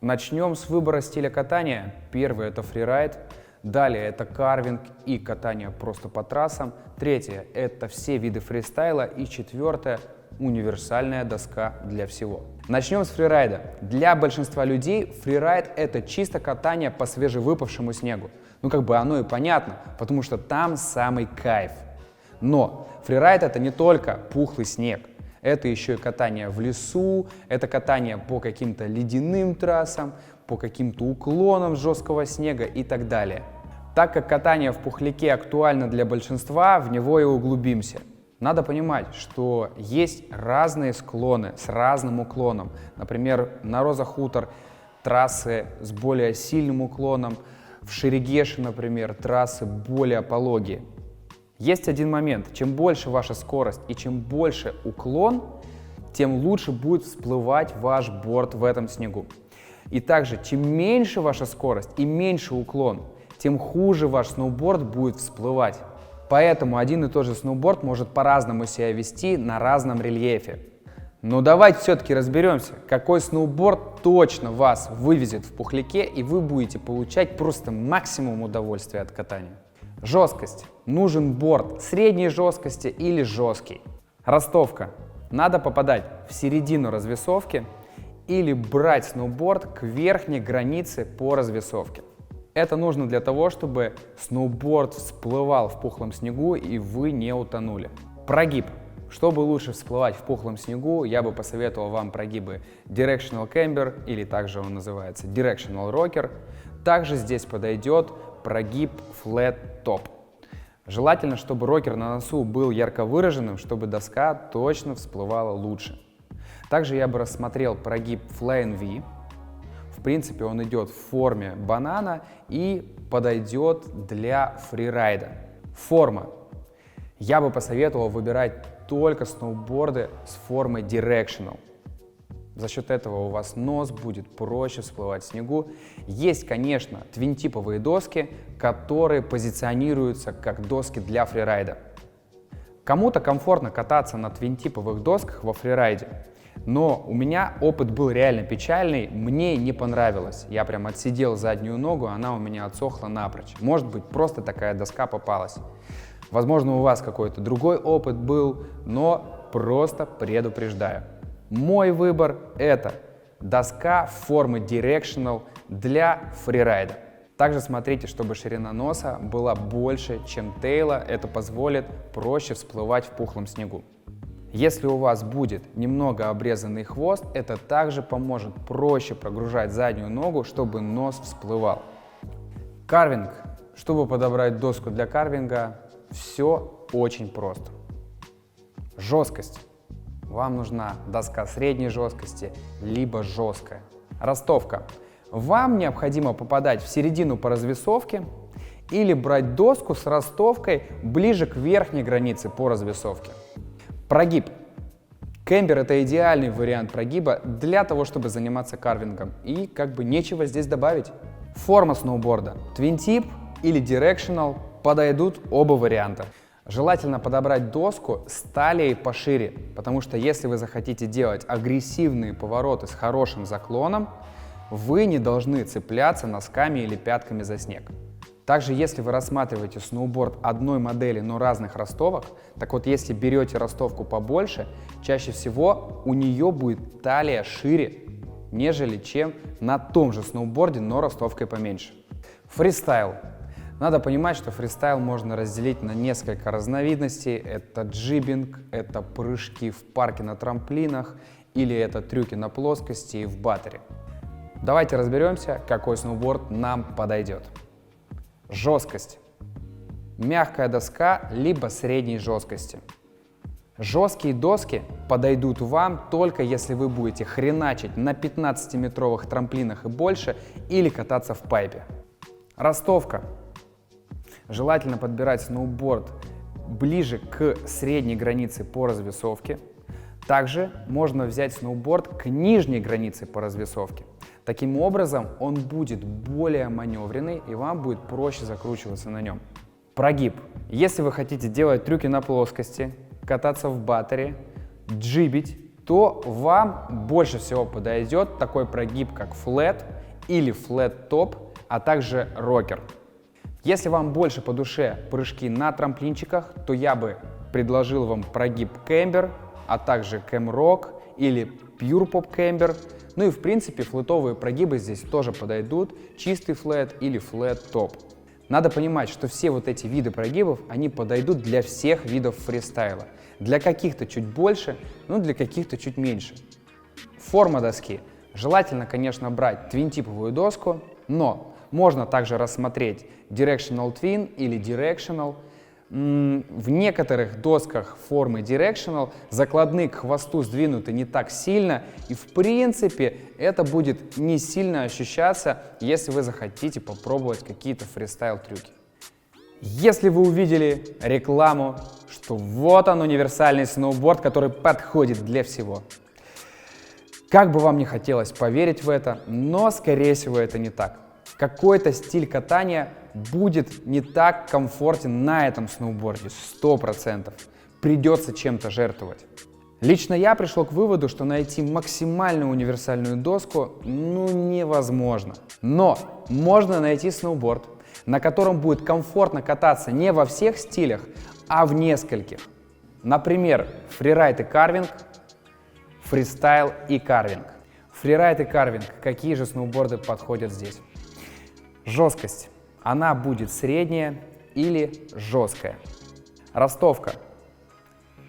Начнем с выбора стиля катания. Первый — это фрирайд, далее это карвинг и катание просто по трассам, третье — это все виды фристайла и четвертое — универсальная доска для всего. Начнем с фрирайда. Для большинства людей фрирайд — это чисто катание по свежевыпавшему снегу. Оно и понятно, потому что там самый кайф. Но фрирайд — это не только пухлый снег. Это еще и катание в лесу, это катание по каким-то ледяным трассам, по каким-то уклонам жесткого снега и так далее. Так как катание в пухляке актуально для большинства, в него и углубимся. Надо понимать, что есть разные склоны с разным уклоном. Например, на Роза-Хутор трассы с более сильным уклоном, в Шерегеше, например, трассы более пологие. Есть один момент: чем больше ваша скорость и чем больше уклон, тем лучше будет всплывать ваш борд в этом снегу. И также, чем меньше ваша скорость и меньше уклон, тем хуже ваш сноуборд будет всплывать. Поэтому один и тот же сноуборд может по-разному себя вести на разном рельефе. Но давайте все-таки разберемся, какой сноуборд точно вас вывезет в пухляке, и вы будете получать просто максимум удовольствия от катания. Жесткость. Нужен борд средней жесткости или жесткий. Ростовка. Надо попадать в середину развесовки или брать сноуборд к верхней границе по развесовке. Это нужно для того, чтобы сноуборд всплывал в пухлом снегу и вы не утонули. Прогиб. Чтобы лучше всплывать в пухлом снегу, я бы посоветовал вам прогибы Directional Camber, или также он называется Directional Rocker. Также здесь подойдет прогиб Flat Top. Желательно, чтобы рокер на носу был ярко выраженным, чтобы доска точно всплывала лучше. Также я бы рассмотрел прогиб Fly V. В принципе, он идет в форме банана и подойдет для фрирайда. Форма. Я бы посоветовал выбирать только сноуборды с формой Directional. За счет этого у вас нос будет проще всплывать в снегу. Есть, конечно, твин-типовые доски, которые позиционируются как доски для фрирайда. Кому-то комфортно кататься на твин-типовых досках во фрирайде, но у меня опыт был реально печальный, мне не понравилось. Я прям отсидел заднюю ногу, она у меня отсохла напрочь. Может быть, просто такая доска попалась. Возможно, у вас какой-то другой опыт был, но просто предупреждаю. Мой выбор — это доска формы Directional для фрирайда. Также смотрите, чтобы ширина носа была больше, чем тейла. Это позволит проще всплывать в пухлом снегу. Если у вас будет немного обрезанный хвост, это также поможет проще прогружать заднюю ногу, чтобы нос всплывал. Карвинг. Чтобы подобрать доску для карвинга, все очень просто. Жесткость. Вам нужна доска средней жесткости, либо жесткая. Ростовка. Вам необходимо попадать в середину по развесовке или брать доску с ростовкой ближе к верхней границе по развесовке. Прогиб. Кэмбер — это идеальный вариант прогиба для того, чтобы заниматься карвингом. И как бы нечего здесь добавить. Форма сноуборда. Twin Tip или Directional подойдут оба варианта. Желательно подобрать доску с талией пошире, потому что если вы захотите делать агрессивные повороты с хорошим заклоном, вы не должны цепляться носками или пятками за снег. Также, если вы рассматриваете сноуборд одной модели, но разных ростовок, так вот, если берете ростовку побольше, чаще всего у нее будет талия шире, нежели чем на том же сноуборде, но ростовкой поменьше. Фристайл. Надо понимать, что фристайл можно разделить на несколько разновидностей. Это джибинг, это прыжки в парке на трамплинах или это трюки на плоскости и в баттере. Давайте разберемся, какой сноуборд нам подойдет. Жесткость. Мягкая доска либо средней жесткости. Жесткие доски подойдут вам только если вы будете хреначить на 15-метровых трамплинах и больше или кататься в пайпе. Ростовка. Желательно подбирать сноуборд ближе к средней границе по развесовке. Также можно взять сноуборд к нижней границе по развесовке. Таким образом, он будет более маневренный и вам будет проще закручиваться на нем. Прогиб. Если вы хотите делать трюки на плоскости, кататься в баттере, джибить, то вам больше всего подойдет такой прогиб, как флэт или флэт-топ, а также рокер. Если вам больше по душе прыжки на трамплинчиках, то я бы предложил вам прогиб кэмбер, а также кэм-рок или пьюр-поп кэмбер. Ну и в принципе флетовые прогибы здесь тоже подойдут, чистый флэт или флэт-топ. Надо понимать, что все вот эти виды прогибов, они подойдут для всех видов фристайла. Для каких-то чуть больше, ну для каких-то чуть меньше. Форма доски. Желательно, конечно, брать твин-типовую доску, но можно также рассмотреть Directional Twin или Directional. В некоторых досках формы Directional закладные к хвосту сдвинуты не так сильно, и в принципе это будет не сильно ощущаться, если вы захотите попробовать какие-то фристайл-трюки. Если вы увидели рекламу, что вот он универсальный сноуборд, который подходит для всего. Как бы вам не хотелось поверить в это, но скорее всего это не так. Какой-то стиль катания будет не так комфортен на этом сноуборде, 100%. Придется чем-то жертвовать. Лично я пришел к выводу, что найти максимально универсальную доску невозможно. Но можно найти сноуборд, на котором будет комфортно кататься не во всех стилях, а в нескольких. Например, фрирайд и карвинг, фристайл и карвинг. Фрирайд и карвинг. Какие же сноуборды подходят здесь? Жесткость. Она будет средняя или жесткая. Ростовка.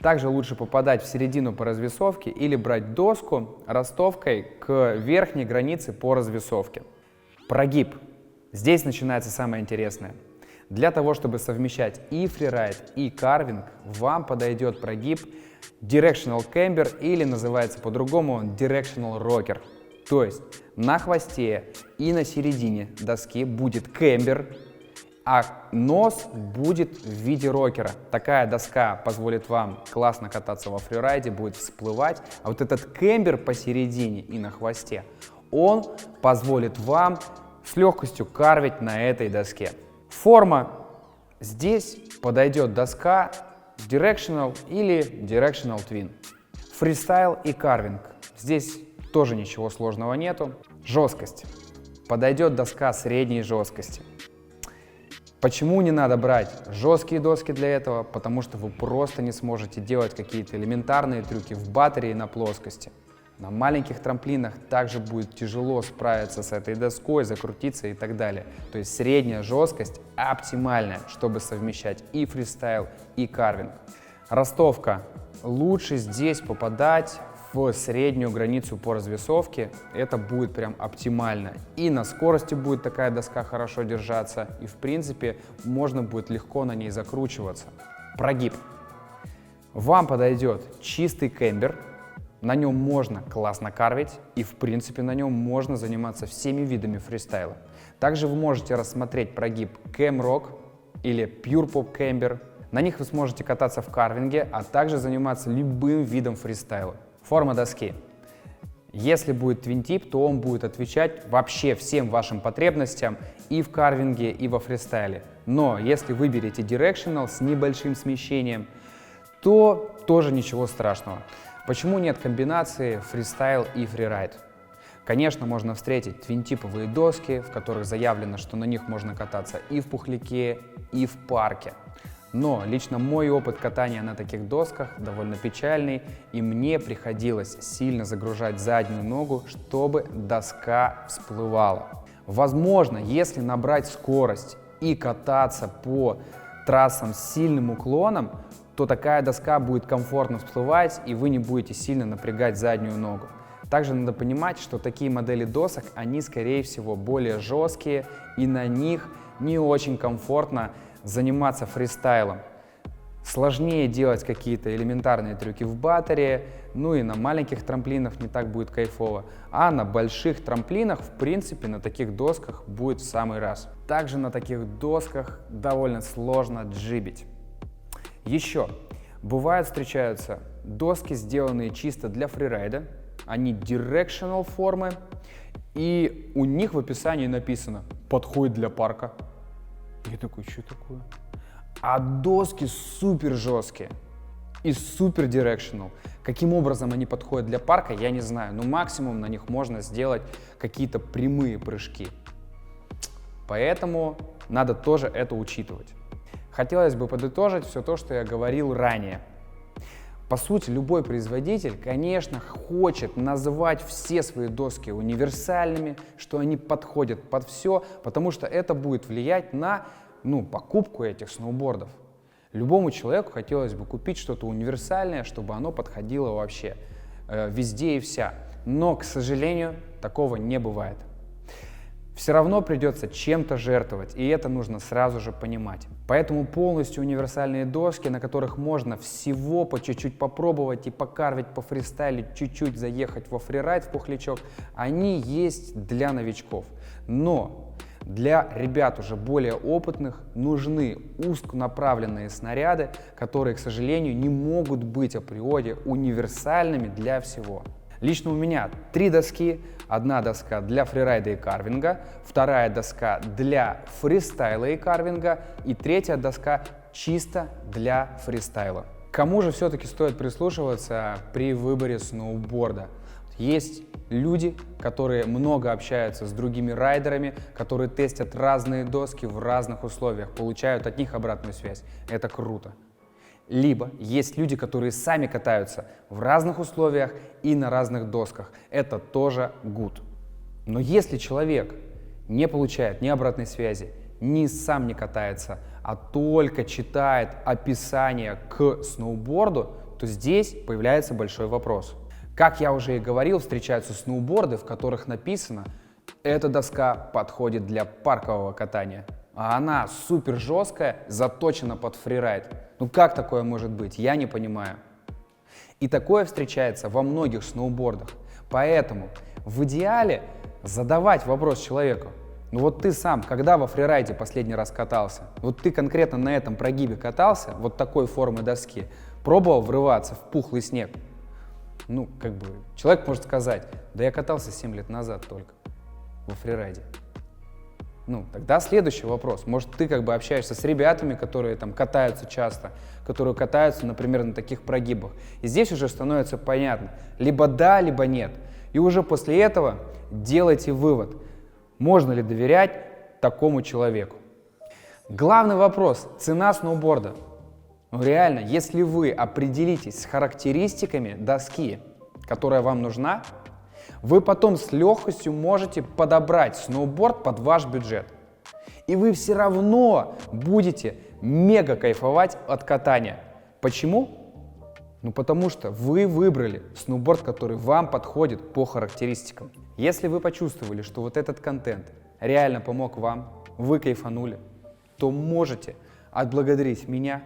Также лучше попадать в середину по развесовке или брать доску ростовкой к верхней границе по развесовке. Прогиб. Здесь начинается самое интересное. Для того, чтобы совмещать и фрирайд, и карвинг, вам подойдет прогиб Directional Camber или называется по-другому Directional Rocker. То есть на хвосте и на середине доски будет кэмбер, а нос будет в виде рокера. Такая доска позволит вам классно кататься во фрирайде, будет всплывать. А вот этот кэмбер посередине и на хвосте, он позволит вам с легкостью карвить на этой доске. Форма. Здесь подойдет доска Directional или Directional Twin. Фристайл и карвинг. Здесь тоже ничего сложного нету. Жесткость. Подойдет доска средней жесткости. Почему не надо брать жесткие доски для этого? Потому что вы просто не сможете делать какие-то элементарные трюки в баттере и на плоскости. На маленьких трамплинах также будет тяжело справиться с этой доской, закрутиться и так далее. То есть средняя жесткость оптимальная, чтобы совмещать и фристайл, и карвинг. Ростовка. Лучше здесь попадать в среднюю границу по развесовке. Это будет прям оптимально. И на скорости будет такая доска хорошо держаться, и в принципе можно будет легко на ней закручиваться. Прогиб. Вам подойдет чистый кэмбер. На нем можно классно карвить, и в принципе на нем можно заниматься всеми видами фристайла. Также вы можете рассмотреть прогиб Cam-Rock или Pure Pop Camber. На них вы сможете кататься в карвинге, а также заниматься любым видом фристайла. Форма доски. Если будет твин-тип, то он будет отвечать вообще всем вашим потребностям и в карвинге, и во фристайле. Но если выберете Directional с небольшим смещением, то тоже ничего страшного. Почему нет комбинации фристайл и фрирайд? Конечно, можно встретить твин-типовые доски, в которых заявлено, что на них можно кататься и в пухляке, и в парке. Но лично мой опыт катания на таких досках довольно печальный, и мне приходилось сильно загружать заднюю ногу, чтобы доска всплывала. Возможно, если набрать скорость и кататься по трассам с сильным уклоном, то такая доска будет комфортно всплывать, и вы не будете сильно напрягать заднюю ногу. Также надо понимать, что такие модели досок, они, скорее всего, более жесткие, и на них не очень комфортно заниматься фристайлом. Сложнее делать какие-то элементарные трюки в баттере, ну и на маленьких трамплинах не так будет кайфово, а на больших трамплинах, в принципе, на таких досках будет в самый раз. Также на таких досках довольно сложно джибить. Еще встречаются доски, сделанные чисто для фрирайда, они directional формы, и у них в описании написано «подходит для парка». Я такой, что такое? А доски супер жесткие и супер directional. Каким образом они подходят для парка, я не знаю, но максимум на них можно сделать какие-то прямые прыжки. Поэтому надо тоже это учитывать. Хотелось бы подытожить все то, что я говорил ранее. По сути, любой производитель, конечно, хочет называть все свои доски универсальными, что они подходят под все, потому что это будет влиять на покупку этих сноубордов. Любому человеку хотелось бы купить что-то универсальное, чтобы оно подходило вообще везде и вся. Но, к сожалению, такого не бывает. Все равно придется чем-то жертвовать, и это нужно сразу же понимать. Поэтому полностью универсальные доски, на которых можно всего по чуть-чуть попробовать и покарвить, пофристайлить, чуть-чуть заехать во фрирайд, в пухлячок, они есть для новичков. Но для ребят уже более опытных нужны узконаправленные снаряды, которые, к сожалению, не могут быть априори универсальными для всего. Лично у меня 3 доски. Одна доска для фрирайда и карвинга, вторая доска для фристайла и карвинга, и третья доска чисто для фристайла. К кому же все-таки стоит прислушиваться при выборе сноуборда? Есть люди, которые много общаются с другими райдерами, которые тестят разные доски в разных условиях, получают от них обратную связь. Это круто. Либо есть люди, которые сами катаются в разных условиях и на разных досках. Это тоже good. Но если человек не получает ни обратной связи, ни сам не катается, а только читает описание к сноуборду, то здесь появляется большой вопрос. Как я уже и говорил, встречаются сноуборды, в которых написано: эта доска подходит для паркового катания. А она супер жесткая, заточена под фрирайд. Ну как такое может быть? Я не понимаю. И такое встречается во многих сноубордах. Поэтому в идеале задавать вопрос человеку: ну вот ты сам, когда во фрирайде последний раз катался? Вот ты конкретно на этом прогибе катался, вот такой формы доски, пробовал врываться в пухлый снег? Ну, человек может сказать: да я катался 7 лет назад только во фрирайде. Ну, тогда следующий вопрос. Может, ты общаешься с ребятами, которые там катаются часто, которые катаются, например, на таких прогибах. И здесь уже становится понятно, либо да, либо нет. И уже после этого делайте вывод, можно ли доверять такому человеку. Главный вопрос – цена сноуборда. Ну, реально, если вы определитесь с характеристиками доски, которая вам нужна, вы потом с легкостью можете подобрать сноуборд под ваш бюджет. И вы все равно будете мега кайфовать от катания. Почему? Ну потому что вы выбрали сноуборд, который вам подходит по характеристикам. Если вы почувствовали, что вот этот контент реально помог вам, вы кайфанули, то можете отблагодарить меня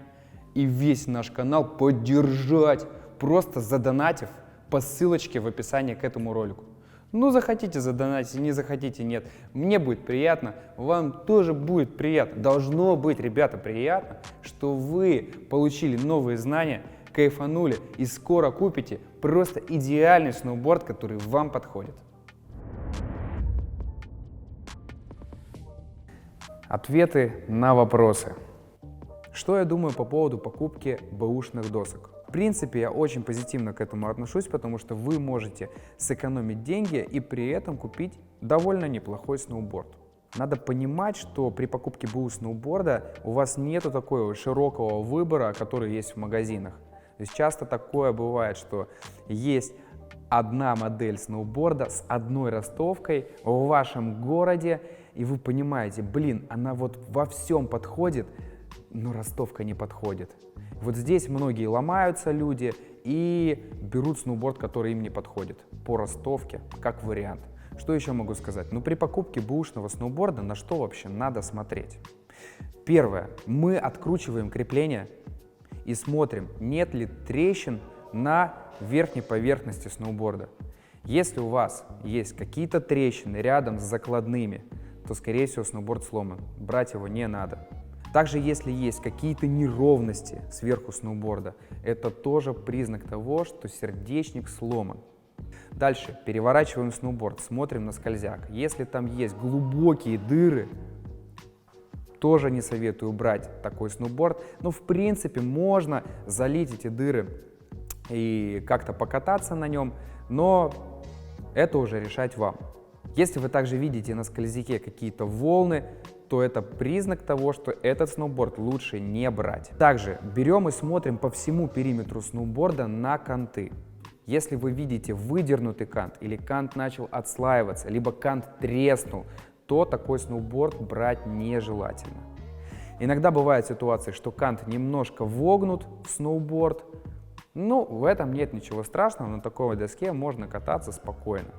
и весь наш канал поддержать, просто задонатив по ссылочке в описании к этому ролику. Ну, захотите задонатить, не захотите нет. Мне будет приятно, вам тоже будет приятно. Должно быть, ребята, приятно, что вы получили новые знания, кайфанули и скоро купите просто идеальный сноуборд, который вам подходит. Ответы на вопросы. Что я думаю по поводу покупки бэушных досок? В принципе, я очень позитивно к этому отношусь, потому что вы можете сэкономить деньги и при этом купить довольно неплохой сноуборд. Надо понимать, что при покупке БУ сноуборда у вас нету такого широкого выбора, который есть в магазинах. То есть часто такое бывает, что есть одна модель сноуборда с одной ростовкой в вашем городе, и вы понимаете, блин, она вот во всем подходит, но ростовка не подходит. Вот здесь многие ломаются люди и берут сноуборд, который им не подходит, по ростовке, как вариант. Что еще могу сказать? Ну, при покупке бэушного сноуборда на что вообще надо смотреть? Первое. Мы откручиваем крепление и смотрим, нет ли трещин на верхней поверхности сноуборда. Если у вас есть какие-то трещины рядом с закладными, то, скорее всего, сноуборд сломан. Брать его не надо. Также, если есть какие-то неровности сверху сноуборда, это тоже признак того, что сердечник сломан. Дальше переворачиваем сноуборд, смотрим на скользяк. Если там есть глубокие дыры, тоже не советую брать такой сноуборд. Но в принципе можно залить эти дыры и как-то покататься на нем, но это уже решать вам. Если вы также видите на скользяке какие-то волны, то это признак того, что этот сноуборд лучше не брать. Также берем и смотрим по всему периметру сноуборда на канты. Если вы видите выдернутый кант или кант начал отслаиваться, либо кант треснул, то такой сноуборд брать нежелательно. Иногда бывают ситуации, что кант немножко вогнут в сноуборд. Ну, в этом нет ничего страшного, на такой доске можно кататься спокойно.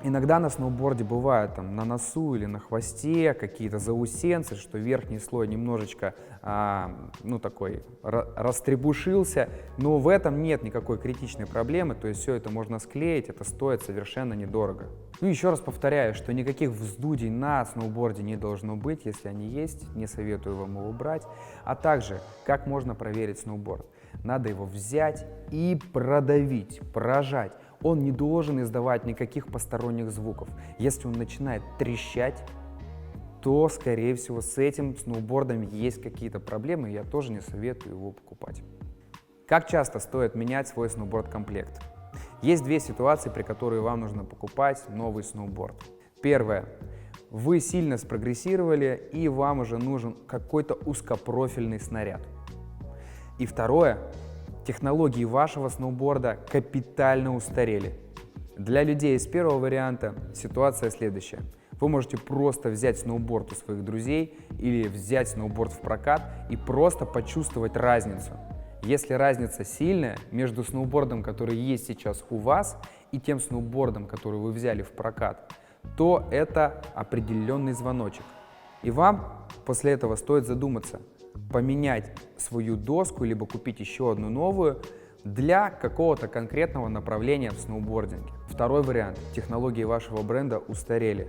Иногда на сноуборде бывает там на носу или на хвосте какие-то заусенцы, что верхний слой немножечко такой растребушился, но в этом нет никакой критичной проблемы, то есть все это можно склеить, это стоит совершенно недорого. Ну еще раз повторяю, что никаких вздудий на сноуборде не должно быть, если они есть, не советую вам его брать. А также, как можно проверить сноуборд? Надо его взять и продавить, прожать. Он не должен издавать никаких посторонних звуков. Если он начинает трещать, то, скорее всего, с этим сноубордом есть какие-то проблемы, и я тоже не советую его покупать. Как часто стоит менять свой сноуборд-комплект? Есть две ситуации, при которых вам нужно покупать новый сноуборд. Первое. Вы сильно спрогрессировали, и вам уже нужен какой-то узкопрофильный снаряд. И второе. Технологии вашего сноуборда капитально устарели. Для людей из первого варианта ситуация следующая. Вы можете просто взять сноуборд у своих друзей или взять сноуборд в прокат и просто почувствовать разницу. Если разница сильная между сноубордом, который есть сейчас у вас, и тем сноубордом, который вы взяли в прокат, то это определенный звоночек. И вам после этого стоит задуматься, поменять свою доску, либо купить еще одну новую для какого-то конкретного направления в сноубординге. Второй вариант. Технологии вашего бренда устарели.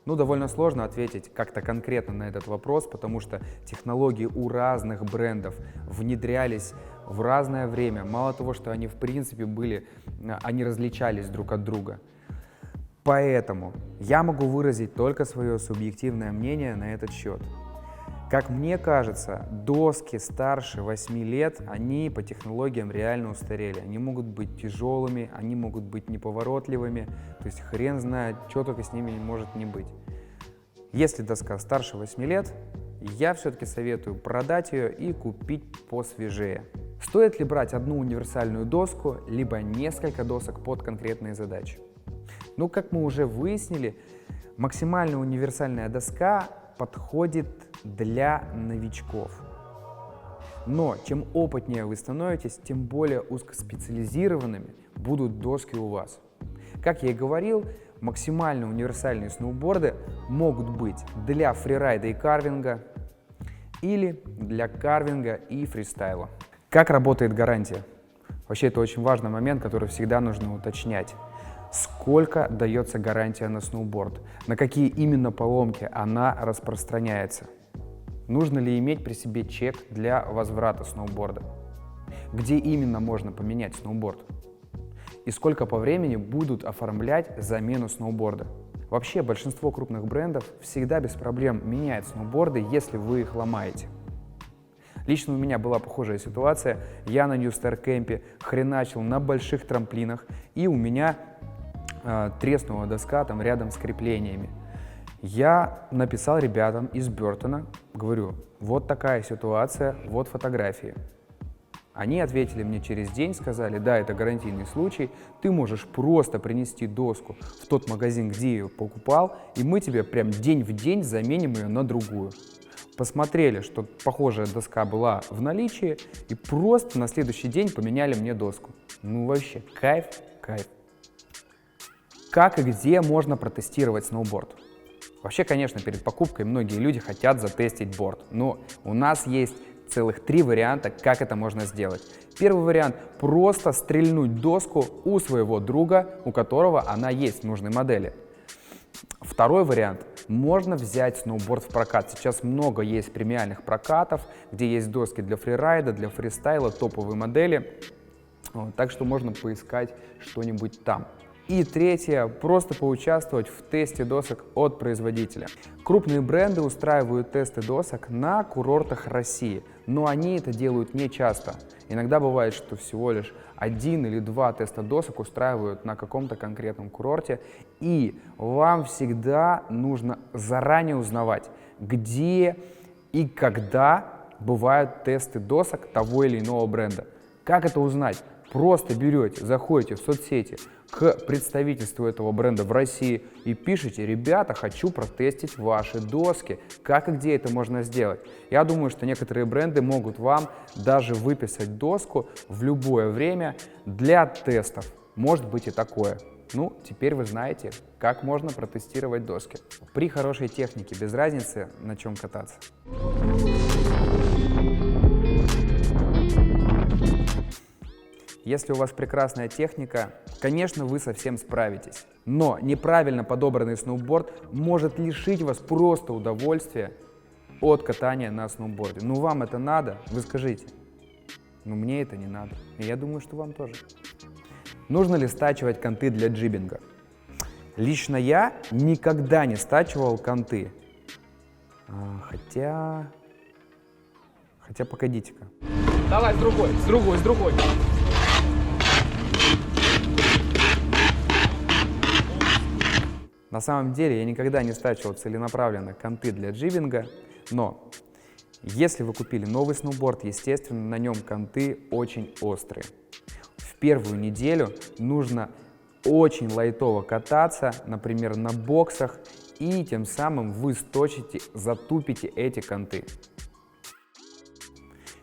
Ну, довольно сложно ответить как-то конкретно на этот вопрос, потому что технологии у разных брендов внедрялись в разное время. Мало того, что они в принципе они различались друг от друга. Поэтому я могу выразить только свое субъективное мнение на этот счет. Как мне кажется, доски старше 8 лет, они по технологиям реально устарели. Они могут быть тяжелыми, они могут быть неповоротливыми, то есть хрен знает, что только с ними может не быть. Если доска старше 8 лет, я все-таки советую продать ее и купить посвежее. Стоит ли брать одну универсальную доску, либо несколько досок под конкретные задачи? Ну, как мы уже выяснили, максимально универсальная доска подходит для новичков. Но чем опытнее вы становитесь, тем более узкоспециализированными будут доски у вас. Как я и говорил, максимально универсальные сноуборды могут быть для фрирайда и карвинга или для карвинга и фристайла. Как работает гарантия? Вообще это очень важный момент, который всегда нужно уточнять. Сколько дается гарантия на сноуборд? На какие именно поломки она распространяется? Нужно ли иметь при себе чек для возврата сноуборда? Где именно можно поменять сноуборд? И сколько по времени будут оформлять замену сноуборда? Вообще, большинство крупных брендов всегда без проблем меняет сноуборды, если вы их ломаете. Лично у меня была похожая ситуация. Я на New Star Camp хреначил на больших трамплинах, и у меня треснула доска там рядом с креплениями. Я написал ребятам из Бёртона, говорю, вот такая ситуация, вот фотографии. Они ответили мне через день, сказали, да, это гарантийный случай, ты можешь просто принести доску в тот магазин, где ее покупал, и мы тебе прям день в день заменим ее на другую. Посмотрели, что похожая доска была в наличии, и просто на следующий день поменяли мне доску. Ну вообще, кайф, кайф. Как и где можно протестировать сноуборд? Вообще, конечно, перед покупкой многие люди хотят затестить борд, но у нас есть целых 3 варианта, как это можно сделать. Первый вариант – просто стрельнуть доску у своего друга, у которого она есть в нужной модели. Второй вариант – можно взять сноуборд в прокат. Сейчас много есть премиальных прокатов, где есть доски для фрирайда, для фристайла, топовые модели. Так что можно поискать что-нибудь там. И третье – просто поучаствовать в тесте досок от производителя. Крупные бренды устраивают тесты досок на курортах России, но они это делают не часто. Иногда бывает, что всего лишь 1 или 2 теста досок устраивают на каком-то конкретном курорте, и вам всегда нужно заранее узнавать, где и когда бывают тесты досок того или иного бренда. Как это узнать? Просто берете, заходите в соцсети к представительству этого бренда в России и пишите: ребята, хочу протестить ваши доски. Как и где это можно сделать? Я думаю, что некоторые бренды могут вам даже выписать доску в любое время для тестов. Может быть и такое. Ну, теперь вы знаете, как можно протестировать доски. При хорошей технике, без разницы, на чем кататься. Если у вас прекрасная техника, конечно, вы со всем справитесь. Но неправильно подобранный сноуборд может лишить вас просто удовольствия от катания на сноуборде. Ну, вам это надо? Вы скажите. Ну, мне это не надо. И я думаю, что вам тоже. Нужно ли стачивать конты для джибинга? Лично я никогда не стачивал конты. Хотя погодите-ка. Давай с другой. На самом деле я никогда не стачивал целенаправленно конты для джибинга, но если вы купили новый сноуборд, естественно, на нем конты очень острые. В первую неделю нужно очень лайтово кататься, например, на боксах, и тем самым вы затупите эти конты.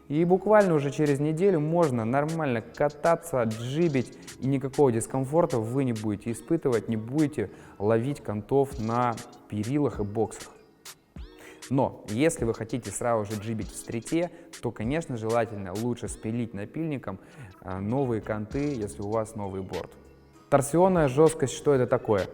И буквально уже через неделю можно нормально кататься, джибить, и никакого дискомфорта вы не будете испытывать, не будете ловить контов на перилах и боксах. Но если вы хотите сразу же джибить в стрите, то, конечно, желательно лучше спилить напильником новые конты, если у вас новый борд. Торсионная жесткость, что это такое?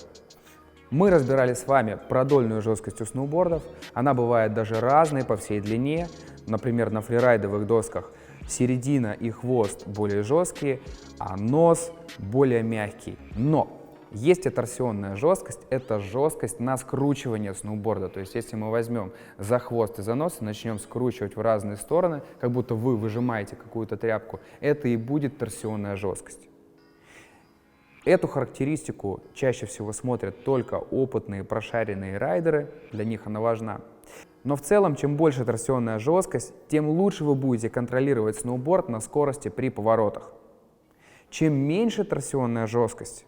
Мы разбирали с вами продольную жесткость у сноубордов. Она бывает даже разной по всей длине. Например, на фрирайдовых досках середина и хвост более жесткие, а нос более мягкий. Но есть и торсионная жесткость, это жесткость на скручивание сноуборда. То есть если мы возьмем за хвост и за нос и начнем скручивать в разные стороны, как будто вы выжимаете какую-то тряпку, это и будет торсионная жесткость. Эту характеристику чаще всего смотрят только опытные прошаренные райдеры, для них она важна. Но в целом, чем больше торсионная жесткость, тем лучше вы будете контролировать сноуборд на скорости при поворотах. Чем меньше торсионная жесткость,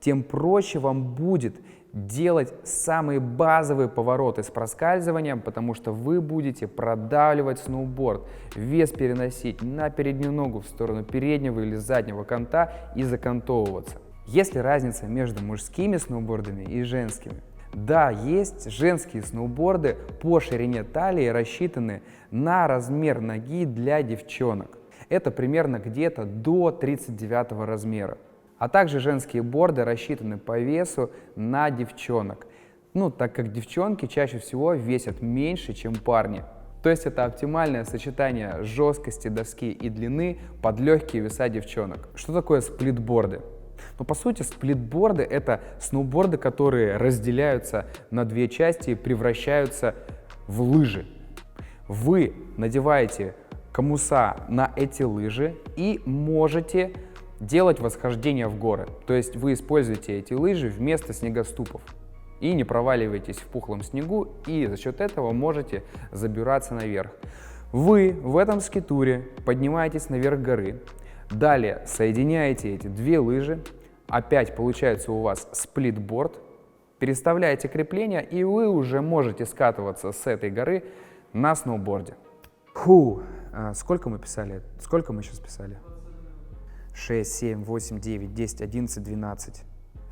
тем проще вам будет делать самые базовые повороты с проскальзыванием, потому что вы будете продавливать сноуборд, вес переносить на переднюю ногу в сторону переднего или заднего конта и закантовываться. Есть ли разница между мужскими сноубордами и женскими? Да, есть женские сноуборды по ширине талии, рассчитаны на размер ноги для девчонок. Это примерно где-то до 39 размера. А также женские борды рассчитаны по весу на девчонок. Ну, так как девчонки чаще всего весят меньше, чем парни. То есть это оптимальное сочетание жесткости доски и длины под легкие веса девчонок. Что такое сплитборды? Ну, по сути, сплитборды — это сноуборды, которые разделяются на две части и превращаются в лыжи. Вы надеваете комуса на эти лыжи и можете делать восхождение в горы. То есть вы используете эти лыжи вместо снегоступов и не проваливаетесь в пухлом снегу, и за счет этого можете забираться наверх. Вы в этом скитуре поднимаетесь наверх горы, далее соединяете эти две лыжи, опять получается у вас сплитборд, переставляете крепления, и вы уже можете скатываться с этой горы на сноуборде. Фу, сколько мы писали? Сколько мы сейчас писали? 6, 7, 8, 9, 10, 11, 12.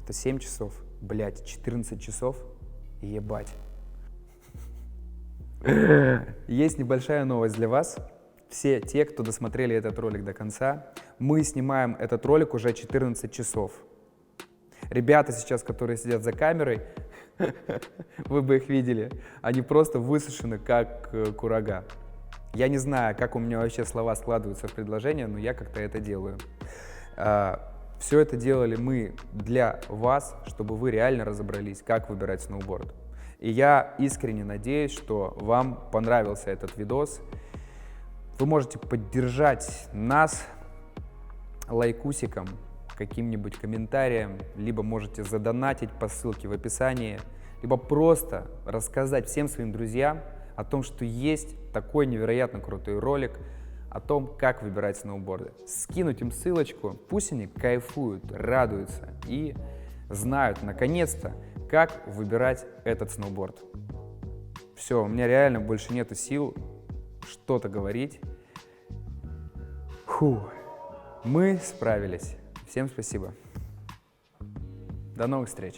Это 7 часов. Блять, 14 часов? Ебать. Есть небольшая новость для вас. Все те, кто досмотрели этот ролик до конца, мы снимаем этот ролик уже 14 часов. Ребята сейчас, которые сидят за камерой, вы бы их видели, они просто высушены, как курага. Я не знаю, как у меня вообще слова складываются в предложение, но я как-то это делаю. Все это делали мы для вас, чтобы вы реально разобрались, как выбирать сноуборд. И я искренне надеюсь, что вам понравился этот видос. Вы можете поддержать нас лайкусиком, каким-нибудь комментарием, либо можете задонатить по ссылке в описании, либо просто рассказать всем своим друзьям о том, что есть такой невероятно крутой ролик о том, как выбирать сноуборды. Скинуть им ссылочку, пусть они кайфуют, радуются и знают, наконец-то, как выбирать этот сноуборд. Все, у меня реально больше нету сил что-то говорить. Фу, мы справились. Всем спасибо. До новых встреч.